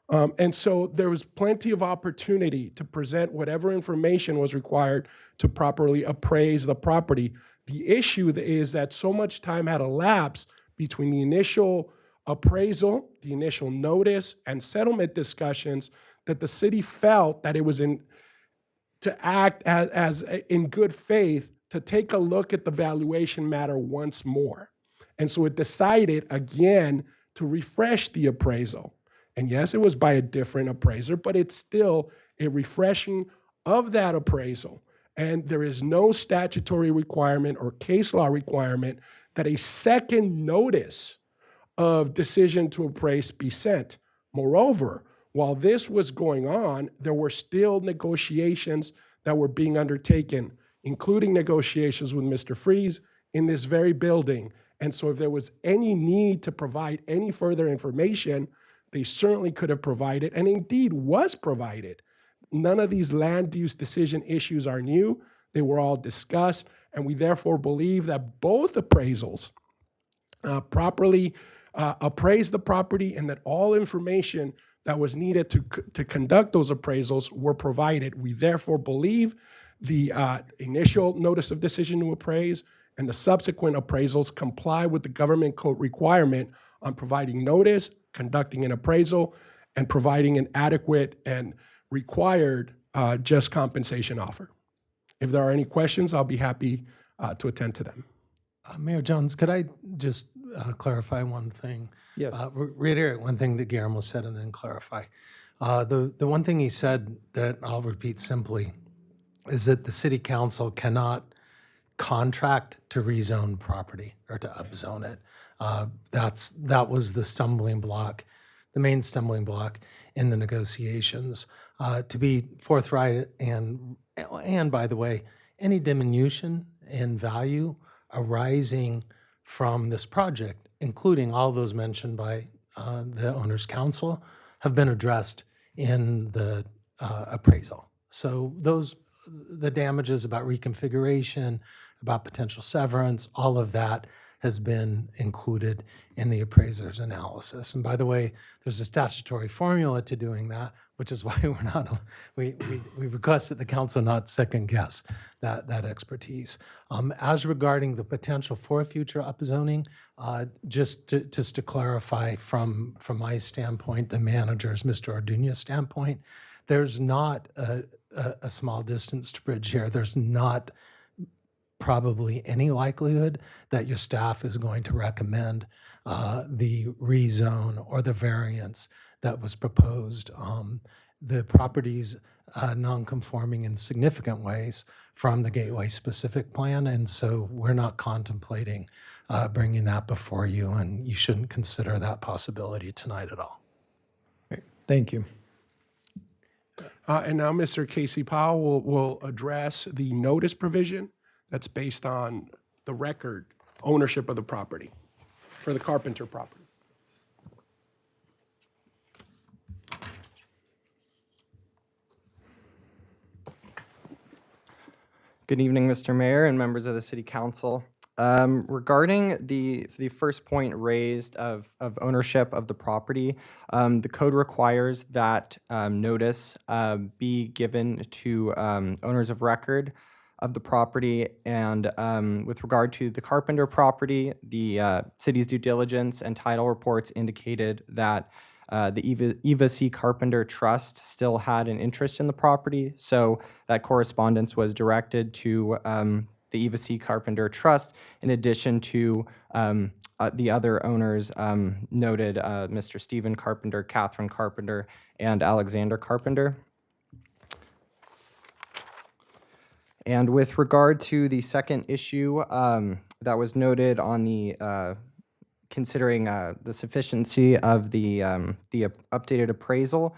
And so there was plenty of opportunity to present whatever information was required to properly appraise the property. The issue is that so much time had elapsed between the initial appraisal, the initial notice, and settlement discussions that the city felt that it was to act as in good faith to take a look at the valuation matter once more. And so it decided again to refresh the appraisal. And yes, it was by a different appraiser, but it's still a refreshing of that appraisal. And there is no statutory requirement or case law requirement that a second notice of decision to appraise be sent. Moreover, while this was going on, there were still negotiations that were being undertaken, including negotiations with Mr. Fries in this very building. And so if there was any need to provide any further information, they certainly could have provided, and indeed was provided. None of these land use decision issues are new. They were all discussed, and we therefore believe that both appraisals properly appraised the property and that all information that was needed to conduct those appraisals were provided. We therefore believe the initial notice of decision to appraise and the subsequent appraisals comply with the government code requirement on providing notice, conducting an appraisal, and providing an adequate and required just compensation offer. If there are any questions, I'll be happy to attend to them. Mayor Jones, could I just clarify one thing? Yes. Reiterate one thing that Guillermo said and then clarify. The one thing he said that I'll repeat simply is that the city council cannot contract to rezone property or to upzone it. That was the stumbling block, the main stumbling block in the negotiations. To be forthright and by the way, any diminution in value arising from this project, including all those mentioned by the owner's council, have been addressed in the appraisal. So the damages about reconfiguration, about potential severance, all of that has been included in the appraiser's analysis. And by the way, there's a statutory formula to doing that, which is why we request that the council not second guess that expertise. As regarding the potential for future upzoning, just to clarify from my standpoint, the manager's, Mr. Orduña's standpoint, there's not a small distance to bridge here. There's not probably any likelihood that your staff is going to recommend the rezone or the variance that was proposed. The property's non-conforming in significant ways from the Gateway specific plan, and so we're not contemplating bringing that before you, and you shouldn't consider that possibility tonight at all. Great. Thank you. And now Mr. Casey Powell will address the notice provision that's based on the record ownership of the property for the Carpenter property. Good evening, Mr. Mayor and members of the City Council. Regarding the first point raised of ownership of the property, the code requires that notice be given to owners of record of the property. And with regard to the Carpenter property, the city's due diligence and title reports indicated that the Eva C. Carpenter Trust still had an interest in the property. So that correspondence was directed to the Eva C. Carpenter Trust, in addition to the other owners noted, Mr. Stephen Carpenter, Catherine Carpenter, and Alexander Carpenter. And with regard to the second issue that was noted on the considering the sufficiency of the updated appraisal.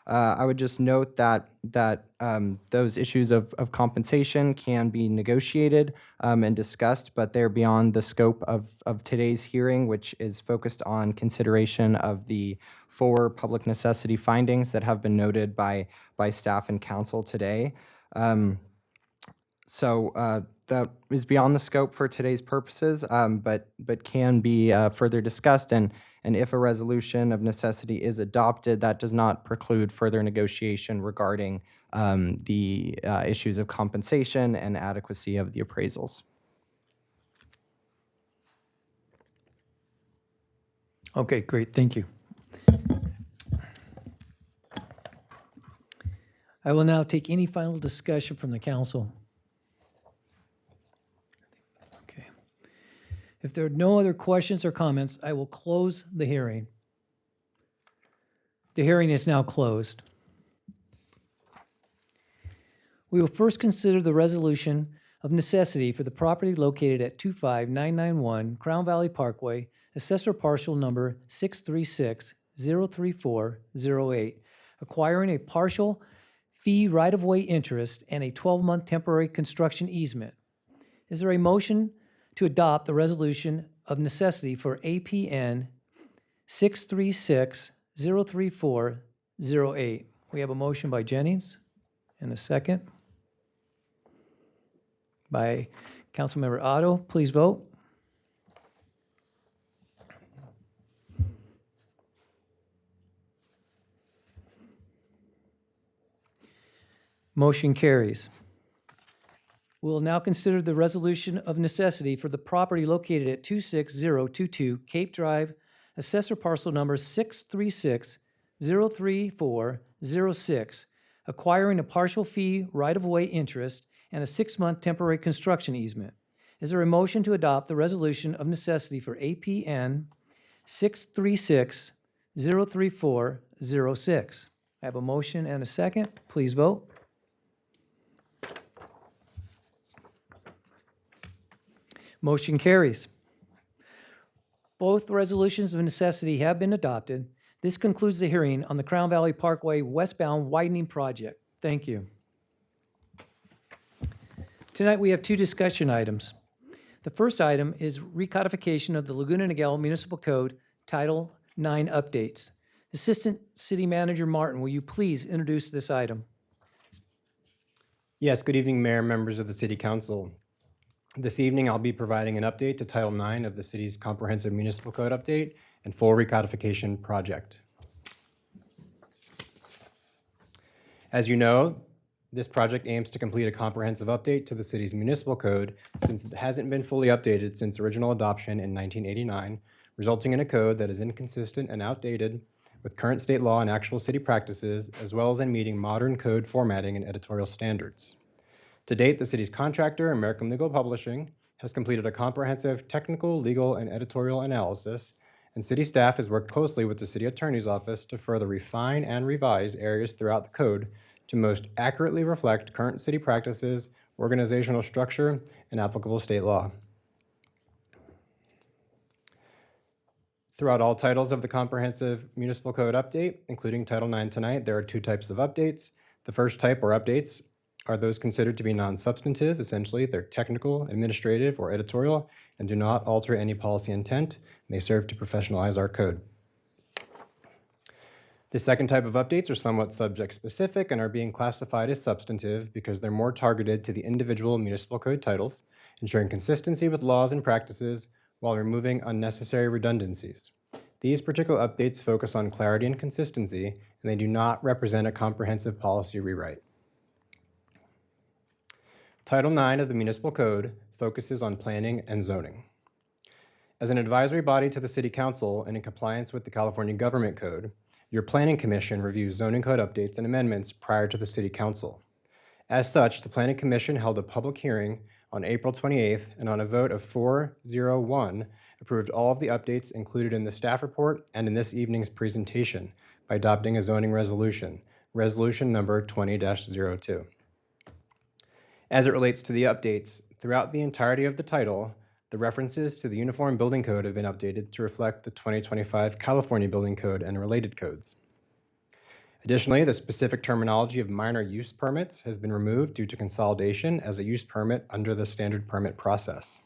I would just note that those issues of compensation can be negotiated and discussed, but they're beyond the scope of today's hearing, which is focused on consideration of the 4 public necessity findings that have been noted by staff and council today. So that is beyond the scope for today's purposes, but can be further discussed. And if a resolution of necessity is adopted, that does not preclude further negotiation regarding the issues of compensation and adequacy of the appraisals. Okay, great. Thank you. I will now take any final discussion from the council. Okay. If there are no other questions or comments, I will close the hearing. The hearing is now closed. We will first consider the resolution of necessity for the property located at 25991 Crown Valley Parkway, assessor parcel number 636-03408, acquiring a partial fee right-of-way interest and a 12-month temporary construction easement. Is there a motion to adopt the resolution of necessity for APN 636-03408? We have a motion by Jennings and a second by Councilmember Otto. Please vote. Motion carries. We will now consider the resolution of necessity for the property located at 26022 Cape Drive, assessor parcel number 636-03406, acquiring a partial fee right-of-way interest and a 6-month temporary construction easement. Is there a motion to adopt the resolution of necessity for APN 636-03406? I have a motion and a second. Please vote. Motion carries. Both resolutions of necessity have been adopted. This concludes the hearing on the Crown Valley Parkway westbound widening project. Thank you. Tonight we have 2 discussion items. The first item is recodification of the Laguna Niguel Municipal Code Title 9 updates. Assistant City Manager Martin, will you please introduce this item? Yes, good evening, Mayor, members of the City Council. This evening, I'll be providing an update to Title 9 of the city's comprehensive municipal code update and full recodification project. As you know, this project aims to complete a comprehensive update to the city's municipal code since it hasn't been fully updated since original adoption in 1989, resulting in a code that is inconsistent and outdated with current state law and actual city practices, as well as in meeting modern code formatting and editorial standards. To date, the city's contractor, American Legal Publishing, has completed a comprehensive technical, legal, and editorial analysis, and city staff has worked closely with the city attorney's office to further refine and revise areas throughout the code to most accurately reflect current city practices, organizational structure, and applicable state law. Throughout all titles of the comprehensive municipal code update, including Title 9 tonight, there are 2 types of updates. The first type, or updates, are those considered to be non-substantive. Essentially, they're technical, administrative, or editorial, and do not alter any policy intent. They serve to professionalize our code. The second type of updates are somewhat subject-specific and are being classified as substantive because they're more targeted to the individual municipal code titles, ensuring consistency with laws and practices while removing unnecessary redundancies. These particular updates focus on clarity and consistency, and they do not represent a comprehensive policy rewrite. Title 9 of the Municipal Code focuses on planning and zoning. As an advisory body to the City Council and in compliance with the California Government Code, your Planning Commission reviews zoning code updates and amendments prior to the City Council. As such, the Planning Commission held a public hearing on April 28th and on a vote of 401 approved all of the updates included in the staff report and in this evening's presentation by adopting a zoning resolution, resolution number 20-02. As it relates to the updates, throughout the entirety of the title, The references to the Uniform Building Code have been updated to reflect the 2025 California Building Code and related codes. Additionally, the specific terminology of minor use permits has been removed due to consolidation as a use permit under the standard permit process.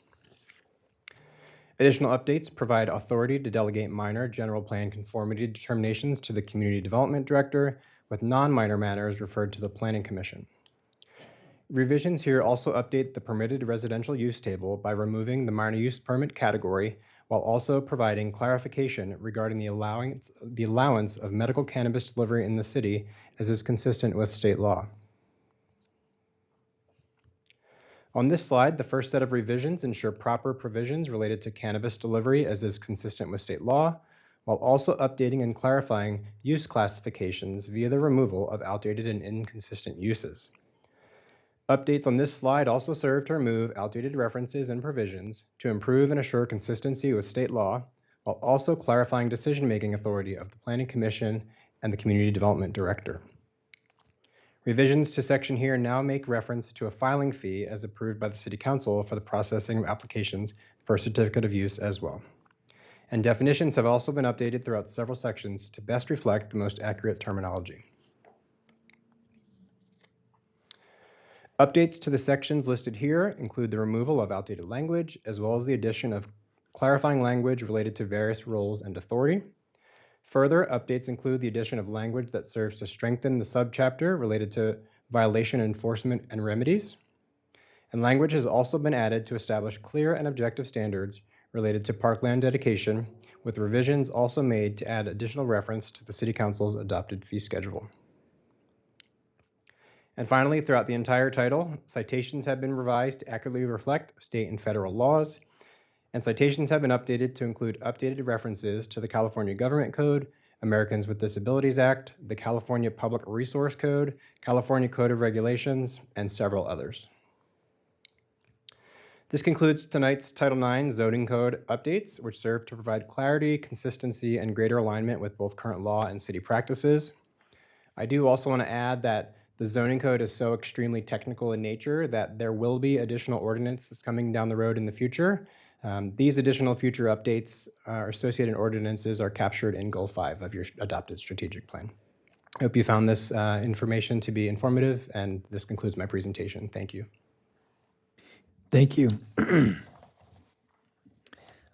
Additional updates provide authority to delegate minor general plan conformity determinations to the Community Development Director, with non-minor matters referred to the Planning Commission. Revisions here also update the permitted residential use table by removing the minor use permit category, while also providing clarification regarding the allowance of medical cannabis delivery in the city, as is consistent with state law. On this slide, the first set of revisions ensure proper provisions related to cannabis delivery as is consistent with state law, while also updating and clarifying use classifications via the removal of outdated and inconsistent uses. Updates on this slide also serve to remove outdated references and provisions to improve and assure consistency with state law, while also clarifying decision-making authority of the Planning Commission and the Community Development Director. Revisions to section here now make reference to a filing fee as approved by the City Council for the processing of applications for a certificate of use as well. And definitions have also been updated throughout several sections to best reflect the most accurate terminology. Updates to the sections listed here include the removal of outdated language, as well as the addition of clarifying language related to various roles and authority. Further, updates include the addition of language that serves to strengthen the subchapter related to violation enforcement and remedies. And language has also been added to establish clear and objective standards related to parkland dedication, with revisions also made to add additional reference to the City Council's adopted fee schedule. And finally, throughout the entire title, citations have been revised to accurately reflect state and federal laws, and citations have been updated to include updated references to the California Government Code, Americans with Disabilities Act, the California Public Resource Code, California Code of Regulations, and several others. This concludes tonight's Title IX zoning code updates, which serve to provide clarity, consistency, and greater alignment with both current law and city practices. I do also want to add that the zoning code is so extremely technical in nature that there will be additional ordinances coming down the road in the future. These additional future updates or associated ordinances are captured in Goal 5 of your adopted strategic plan. I hope you found this information to be informative, and this concludes my presentation. Thank you. Thank you.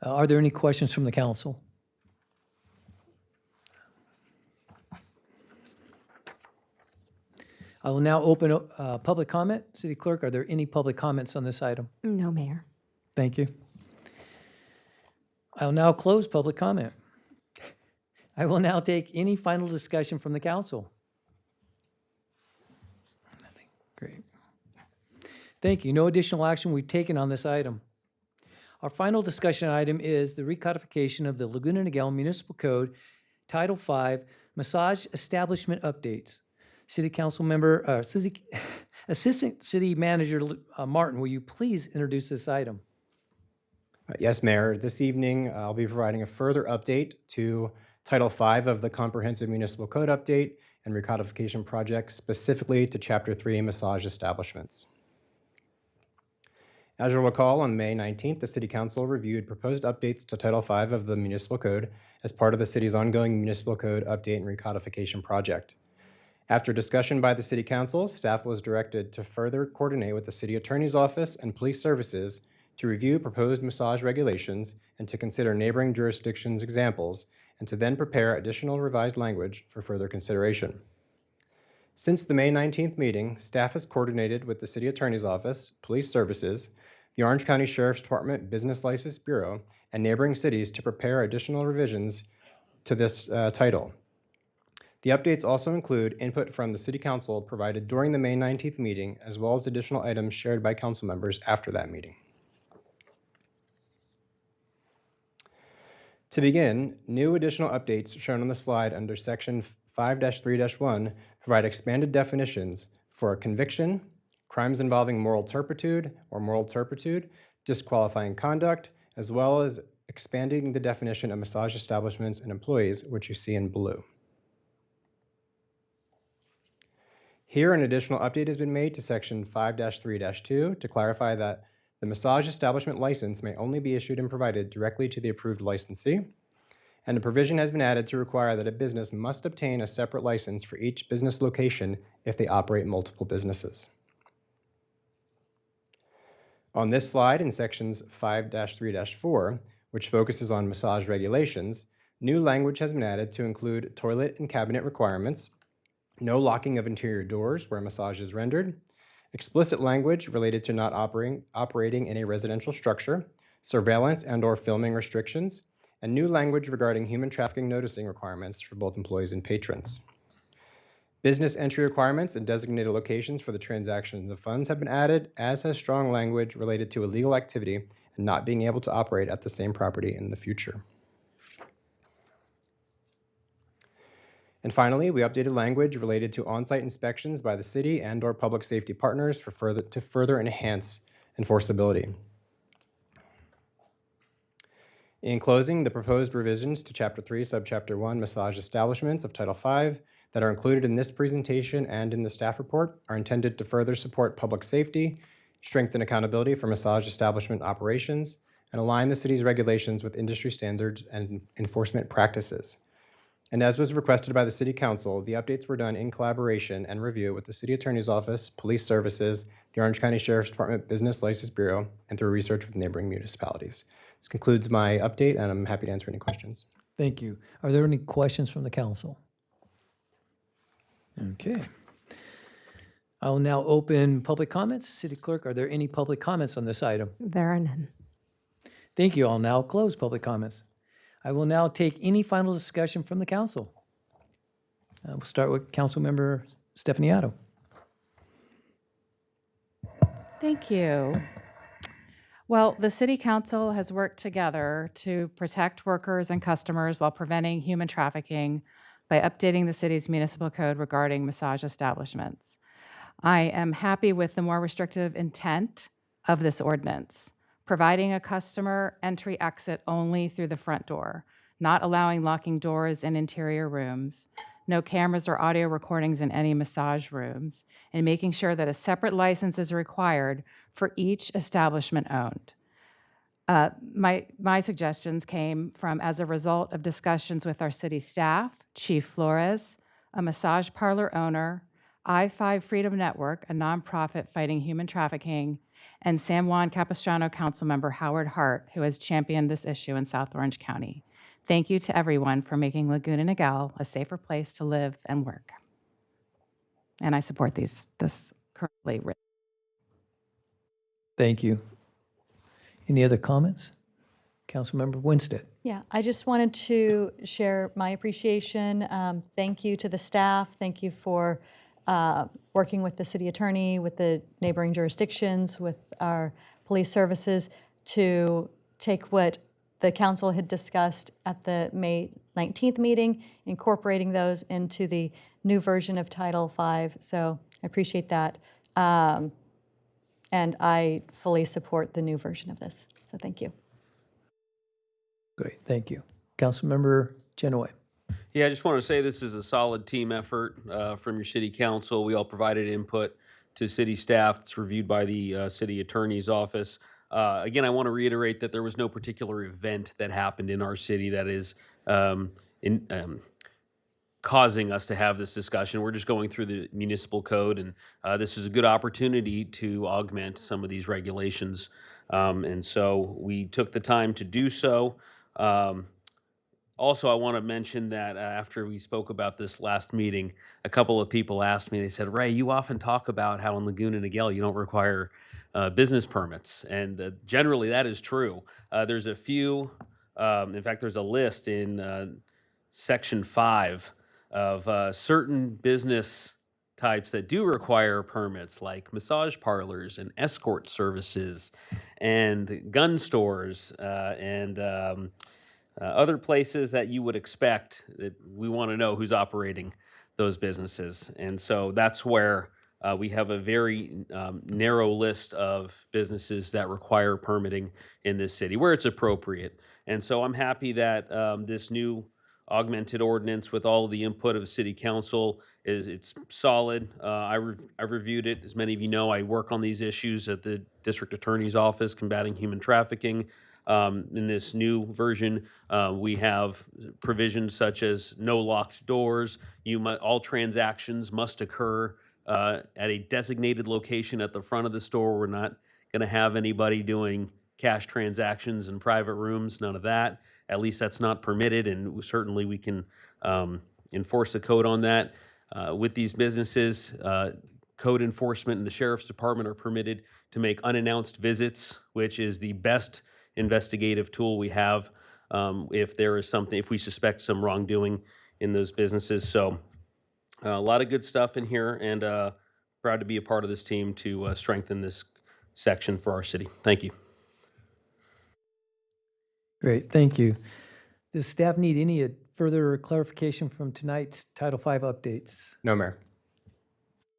Are there any questions from the council? I will now open public comment. City Clerk, are there any public comments on this item? No, Mayor. Thank you. I will now close public comment. I will now take any final discussion from the council. Nothing. Great. Thank you. No additional action will be taken on this item. Our final discussion item is the recodification of the Laguna Niguel Municipal Code, Title V, Massage Establishment Updates. City Council Member, Assistant City Manager Martin, will you please introduce this item? Yes, Mayor. This evening, I'll be providing a further update to Title V of the Comprehensive Municipal Code Update and Recodification Project, specifically to Chapter 3, Massage Establishments. As you'll recall, on May 19th, the City Council reviewed proposed updates to Title V of the Municipal Code as part of the city's ongoing Municipal Code Update and Recodification Project. After discussion by the City Council, staff was directed to further coordinate with the City Attorney's Office and Police Services to review proposed massage regulations and to consider neighboring jurisdictions' examples, and to then prepare additional revised language for further consideration. Since the May 19th meeting, staff has coordinated with the City Attorney's Office, Police Services, the Orange County Sheriff's Department Business License Bureau, and neighboring cities to prepare additional revisions to this title. The updates also include input from the City Council provided during the May 19th meeting, as well as additional items shared by council members after that meeting. To begin, new additional updates shown on the slide under Section 5-3-1 provide expanded definitions for conviction, crimes involving moral turpitude or moral turpitude, disqualifying conduct, as well as expanding the definition of massage establishments and employees, which you see in blue. Here, an additional update has been made to Section 5-3-2 to clarify that The massage establishment license may only be issued and provided directly to the approved licensee, and a provision has been added to require that a business must obtain a separate license for each business location if they operate multiple businesses. On this slide, in sections 5-3-4, which focuses on massage regulations, new language has been added to include toilet and cabinet requirements, no locking of interior doors where massage is rendered, explicit language related to not operating in a residential structure, surveillance and/or filming restrictions, and new language regarding human trafficking noticing requirements for both employees and patrons. Business entry requirements and designated locations for the transactions of funds have been added, as has strong language related to illegal activity and not being able to operate at the same property in the future. And finally, we updated language related to on-site inspections by the city and/or public safety partners to further enhance enforceability. In closing, the proposed revisions to Chapter 3, Subchapter 1, Massage Establishments of Title V that are included in this presentation and in the staff report are intended to further support public safety, strengthen accountability for massage establishment operations, and align the city's regulations with industry standards and enforcement practices. And as was requested by the City Council, the updates were done in collaboration and review with the City Attorney's Office, Police Services, the Orange County Sheriff's Department Business License Bureau, and through research with neighboring municipalities. This concludes my update, and I'm happy to answer any questions. Thank you. Are there any questions from the council? Okay. I will now open public comments. City Clerk, are there any public comments on this item? There are none. Thank you. I'll now close public comments. I will now take any final discussion from the council. We'll start with Councilmember Stefaniato. Thank you. Well, the City Council has worked together to protect workers and customers while preventing human trafficking by updating the city's municipal code regarding massage establishments. I am happy with the more restrictive intent of this ordinance, providing a customer entry/exit only through the front door, not allowing locking doors in interior rooms, no cameras or audio recordings in any massage rooms, and making sure that a separate license is required for each establishment owned. My suggestions came from as a result of discussions with our city staff, Chief Flores, a massage parlor owner, I-5 Freedom Network, a nonprofit fighting human trafficking, and San Juan Capistrano Councilmember Howard Hart, who has championed this issue in South Orange County. Thank you to everyone for making Laguna Niguel a safer place to live and work. And I support this currently written. Thank you. Any other comments? Councilmember Winstead. Yeah, I just wanted to share my appreciation. Thank you to the staff. Thank you for working with the city attorney, with the neighboring jurisdictions, with our police services to take what the council had discussed at the May 19th meeting, incorporating those into the new version of Title V. So I appreciate that. And I fully support the new version of this. So thank you. Great, thank you. Councilmember Genoa. Yeah, I just want to say this is a solid team effort from your city council. We all provided input to city staff. It's reviewed by the city attorney's office. Again, I want to reiterate that there was no particular event that happened in our city that is causing us to have this discussion. We're just going through the municipal code, and this is a good opportunity to augment some of these regulations. And so we took the time to do so. Also, I want to mention that after we spoke about this last meeting, a couple of people asked me, they said, Ray, you often talk about how in Laguna Niguel you don't require business permits. And generally that is true. There's a few, in fact, there's a list in Section 5 of certain business types that do require permits, like massage parlors and escort services and gun stores and other places that you would expect that we want to know who's operating those businesses. And so that's where we have a very narrow list of businesses that require permitting in this city where it's appropriate. And so I'm happy that this new augmented ordinance with all of the input of City Council. It's solid. I've reviewed it. As many of you know, I work on these issues at the District Attorney's Office combating human trafficking. In this new version, we have provisions such as no locked doors. All transactions must occur at a designated location at the front of the store. We're not going to have anybody doing cash transactions in private rooms, none of that. At least that's not permitted, and certainly we can enforce the code on that. With these businesses, code enforcement and the Sheriff's Department are permitted to make unannounced visits, which is the best investigative tool we have if there is something, if we suspect some wrongdoing in those businesses. So a lot of good stuff in here, and proud to be a part of this team to strengthen this section for our city. Thank you. Great, thank you. Does staff need any further clarification from tonight's Title V updates? No, Mayor.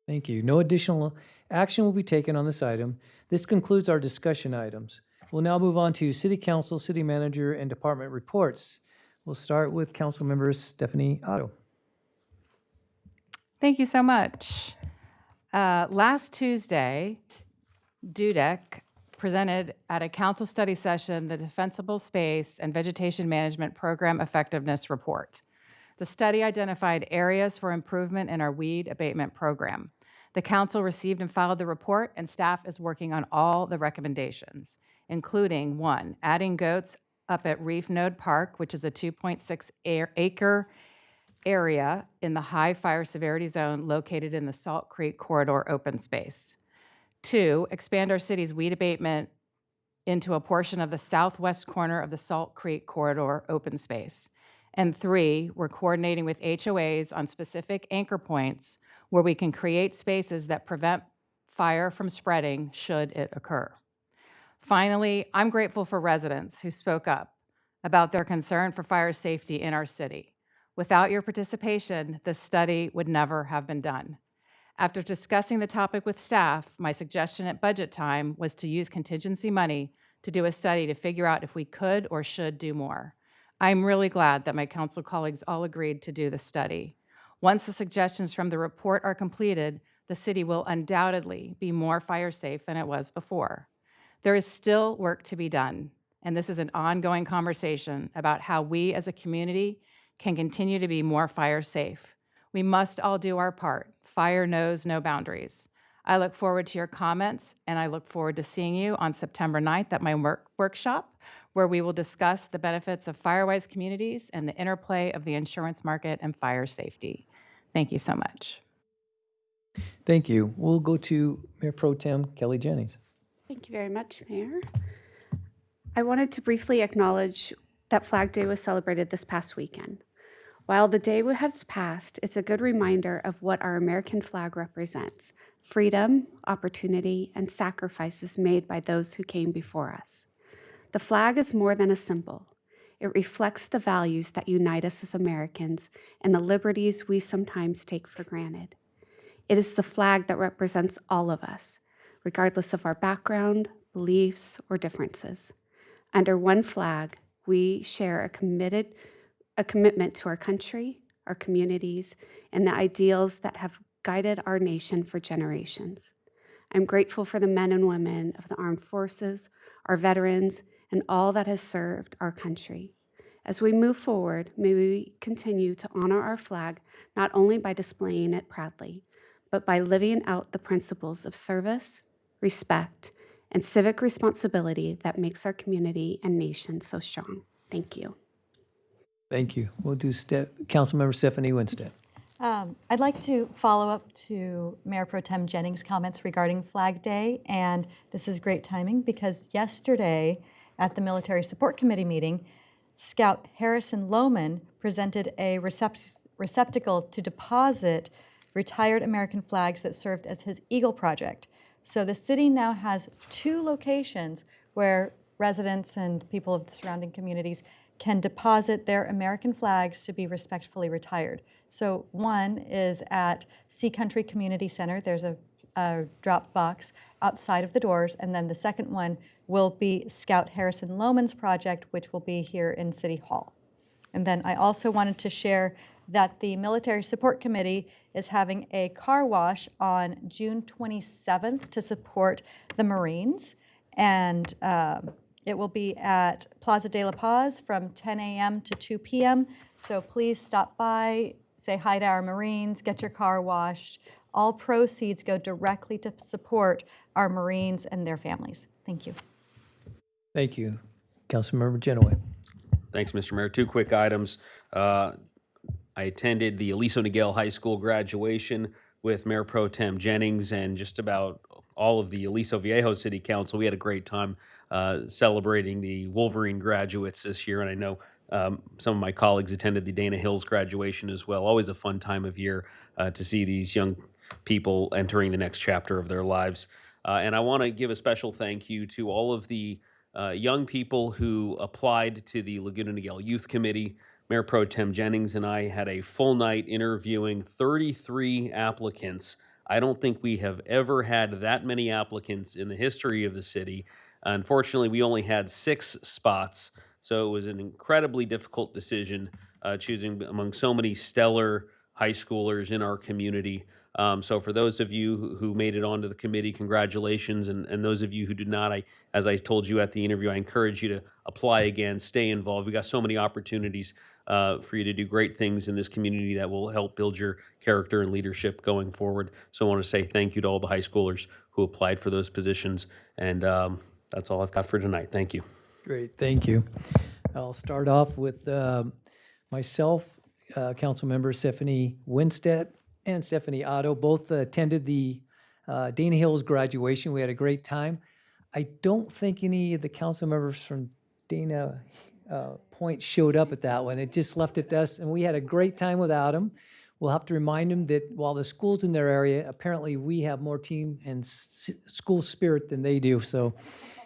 Thank you. No additional action will be taken on this item. This concludes our discussion items. We'll now move on to City Council, City Manager, and Department reports. We'll start with Council Member Stephanie Otto. Thank you so much. Last Tuesday, DUDEC presented at a council study session the Defensible Space and Vegetation Management Program Effectiveness Report. The study identified areas for improvement in our weed abatement program. The council received and filed the report, and staff is working on all the recommendations, including 1, adding goats up at Reef Node Park, which is a 2.6 acre area in the high fire severity zone located in the Salt Creek Corridor open space. 2, expand our city's weed abatement into a portion of the southwest corner of the Salt Creek Corridor open space. And 3, we're coordinating with HOAs on specific anchor points where we can create spaces that prevent fire from spreading should it occur. Finally, I'm grateful for residents who spoke up about their concern for fire safety in our city. Without your participation, this study would never have been done. After discussing the topic with staff, my suggestion at budget time was to use contingency money to do a study to figure out if we could or should do more. I'm really glad that my council colleagues all agreed to do the study. Once the suggestions from the report are completed, the city will undoubtedly be more fire safe than it was before. There is still work to be done, and this is an ongoing conversation about how we as a community can continue to be more fire safe. We must all do our part. Fire knows no boundaries. I look forward to your comments, and I look forward to seeing you on September 9th at my workshop, where we will discuss the benefits of fire-wise communities and the interplay of the insurance market and fire safety. Thank you so much. Thank you. We'll go to Mayor Pro Tem Kelly Jennings. Thank you very much, Mayor. I wanted to briefly acknowledge that Flag Day was celebrated this past weekend. While the day has passed, it's a good reminder of what our American flag represents: freedom, opportunity, and sacrifices made by those who came before us. The flag is more than a symbol. It reflects the values that unite us as Americans and the liberties we sometimes take for granted. It is the flag that represents all of us, regardless of our background, beliefs, or differences. Under one flag, we share a commitment to our country, our communities, and the ideals that have guided our nation for generations. I'm grateful for the men and women of the armed forces, our veterans, and all that has served our country. As we move forward, may we continue to honor our flag not only by displaying it proudly, but by living out the principles of service, respect, and civic responsibility that makes our community and nation so strong. Thank you. Thank you. We'll do Councilmember Stephanie Winstead. I'd like to follow up to Mayor Pro Tem Jennings' comments regarding Flag Day, and this is great timing because yesterday at the Military Support Committee meeting, Scout Harrison Lohman presented a receptacle to deposit retired American flags that served as his Eagle Project. So the city now has 2 locations where residents and people of the surrounding communities can deposit their American flags to be respectfully retired. So one is at Sea Country Community Center. There's a drop box outside of the doors, and then the second one will be Scout Harrison Lohman's project, which will be here in City Hall. And then I also wanted to share that the Military Support Committee is having a car wash on June 27th to support the Marines. And it will be at Plaza de la Paz from 10 a.m. to 2 p.m. So please stop by, say hi to our Marines, get your car washed. All proceeds go directly to support our Marines and their families. Thank you. Thank you. Councilmember Genoway. Thanks, Mr. Mayor. Two quick items. I attended the Aliso Niguel High School graduation with Mayor Pro Tem Jennings and just about all of the Aliso Viejo City Council. We had a great time celebrating the Wolverine graduates this year, and I know some of my colleagues attended the Dana Hills graduation as well. Always a fun time of year to see these young people entering the next chapter of their lives. And I want to give a special thank you to all of the young people who applied to the Laguna Niguel Youth Committee. Mayor Pro Tem Jennings and I had a full night interviewing 33 applicants. I don't think we have ever had that many applicants in the history of the city. Unfortunately, we only had 6 spots, so it was an incredibly difficult decision choosing among so many stellar high schoolers in our community. So for those of you who made it onto the committee, congratulations. And those of you who did not, as I told you at the interview, I encourage you to apply again, stay involved. We got so many opportunities for you to do great things in this community that will help build your character and leadership going forward. So I want to say thank you to all the high schoolers who applied for those positions. And that's all I've got for tonight. Thank you. Great, thank you. I'll start off with myself, Councilmember Stephanie Winstead and Stephanie Otto, both attended the Dana Hills graduation. We had a great time. I don't think any of the council members from Dana Point showed up at that one. It just left it to us, and we had a great time without them. We'll have to remind them that while the school's in their area, apparently we have more team and school spirit than they do. So,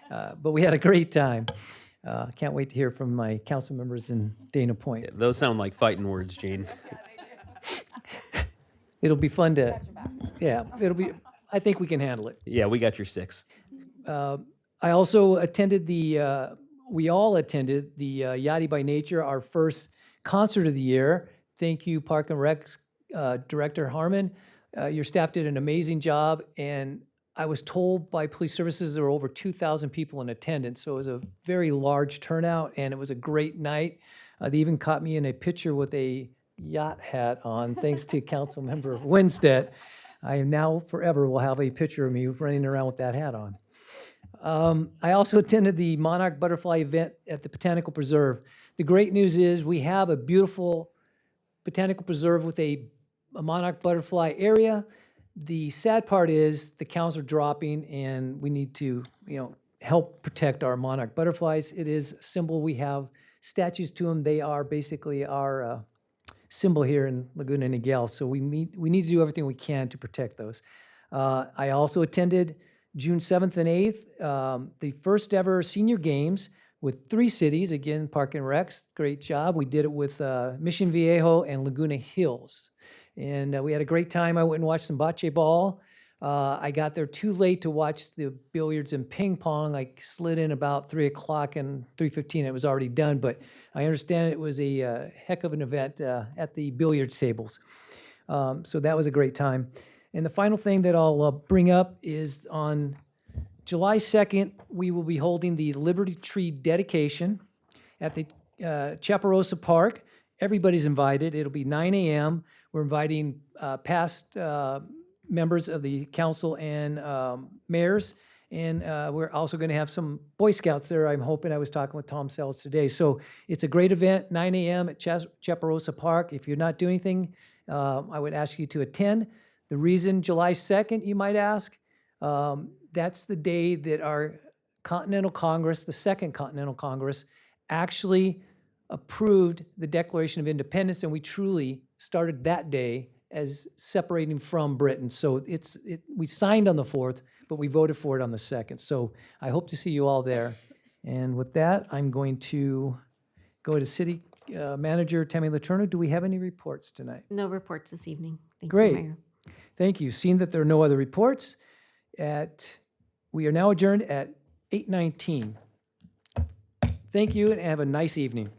but we had a great time. Can't wait to hear from my council members in Dana Point. Yeah, those sound like fighting words, Gene. It'll be fun to, yeah, I think we can handle it. Yeah, we got your 6. I also attended we all attended the Yachty by Nature, our first concert of the year. Thank you, Park and Rec Director Harmon. Your staff did an amazing job, and I was told by police services there were over 2,000 people in attendance, so it was a very large turnout, and it was a great night. They even caught me in a picture with a yacht hat on, thanks to Councilmember Winstead. I now forever will have a picture of me running around with that hat on. I also attended the Monarch Butterfly event at the Botanical Preserve. The great news is we have a beautiful Botanical Preserve with a monarch butterfly area. The sad part is the counts are dropping, and we need to, help protect our monarch butterflies. It is a symbol. We have statues to them. They are basically our symbol here in Laguna Niguel. So we need to do everything we can to protect those. I also attended June 7th and 8th, the first ever senior games with 3 cities. Again, Park and Recs, great job. We did it with Mission Viejo and Laguna Hills. And we had a great time. I went and watched some bocce ball. I got there too late to watch the billiards and ping pong. I slid in about 3 o'clock and 3:15. It was already done, but I understand it was a heck of an event at the billiards tables. So that was a great time. And the final thing that I'll bring up is on July 2nd, we will be holding the Liberty Tree dedication at the Chaparosa Park. Everybody's invited. It'll be 9 a.m. We're inviting past members of the council and mayors. And we're also going to have some Boy Scouts there. I'm hoping. I was talking with Tom Sells today. So it's a great event, 9 a.m. at Chaparosa Park. If you're not doing anything, I would ask you to attend. The reason July 2nd, you might ask, that's the day that our Continental Congress, the Second Continental Congress, actually approved the Declaration of Independence, and we truly started that day as separating from Britain. So we signed on the 4th, but we voted for it on the 2nd. So I hope to see you all there. And with that, I'm going to go to City Manager Tammy Letourneau. Do we have any reports tonight? No reports this evening. Thank Great. you, Mayor. Thank you. Seeing that there are no other reports, we are now adjourned at 8:19. Thank you, and have a nice evening.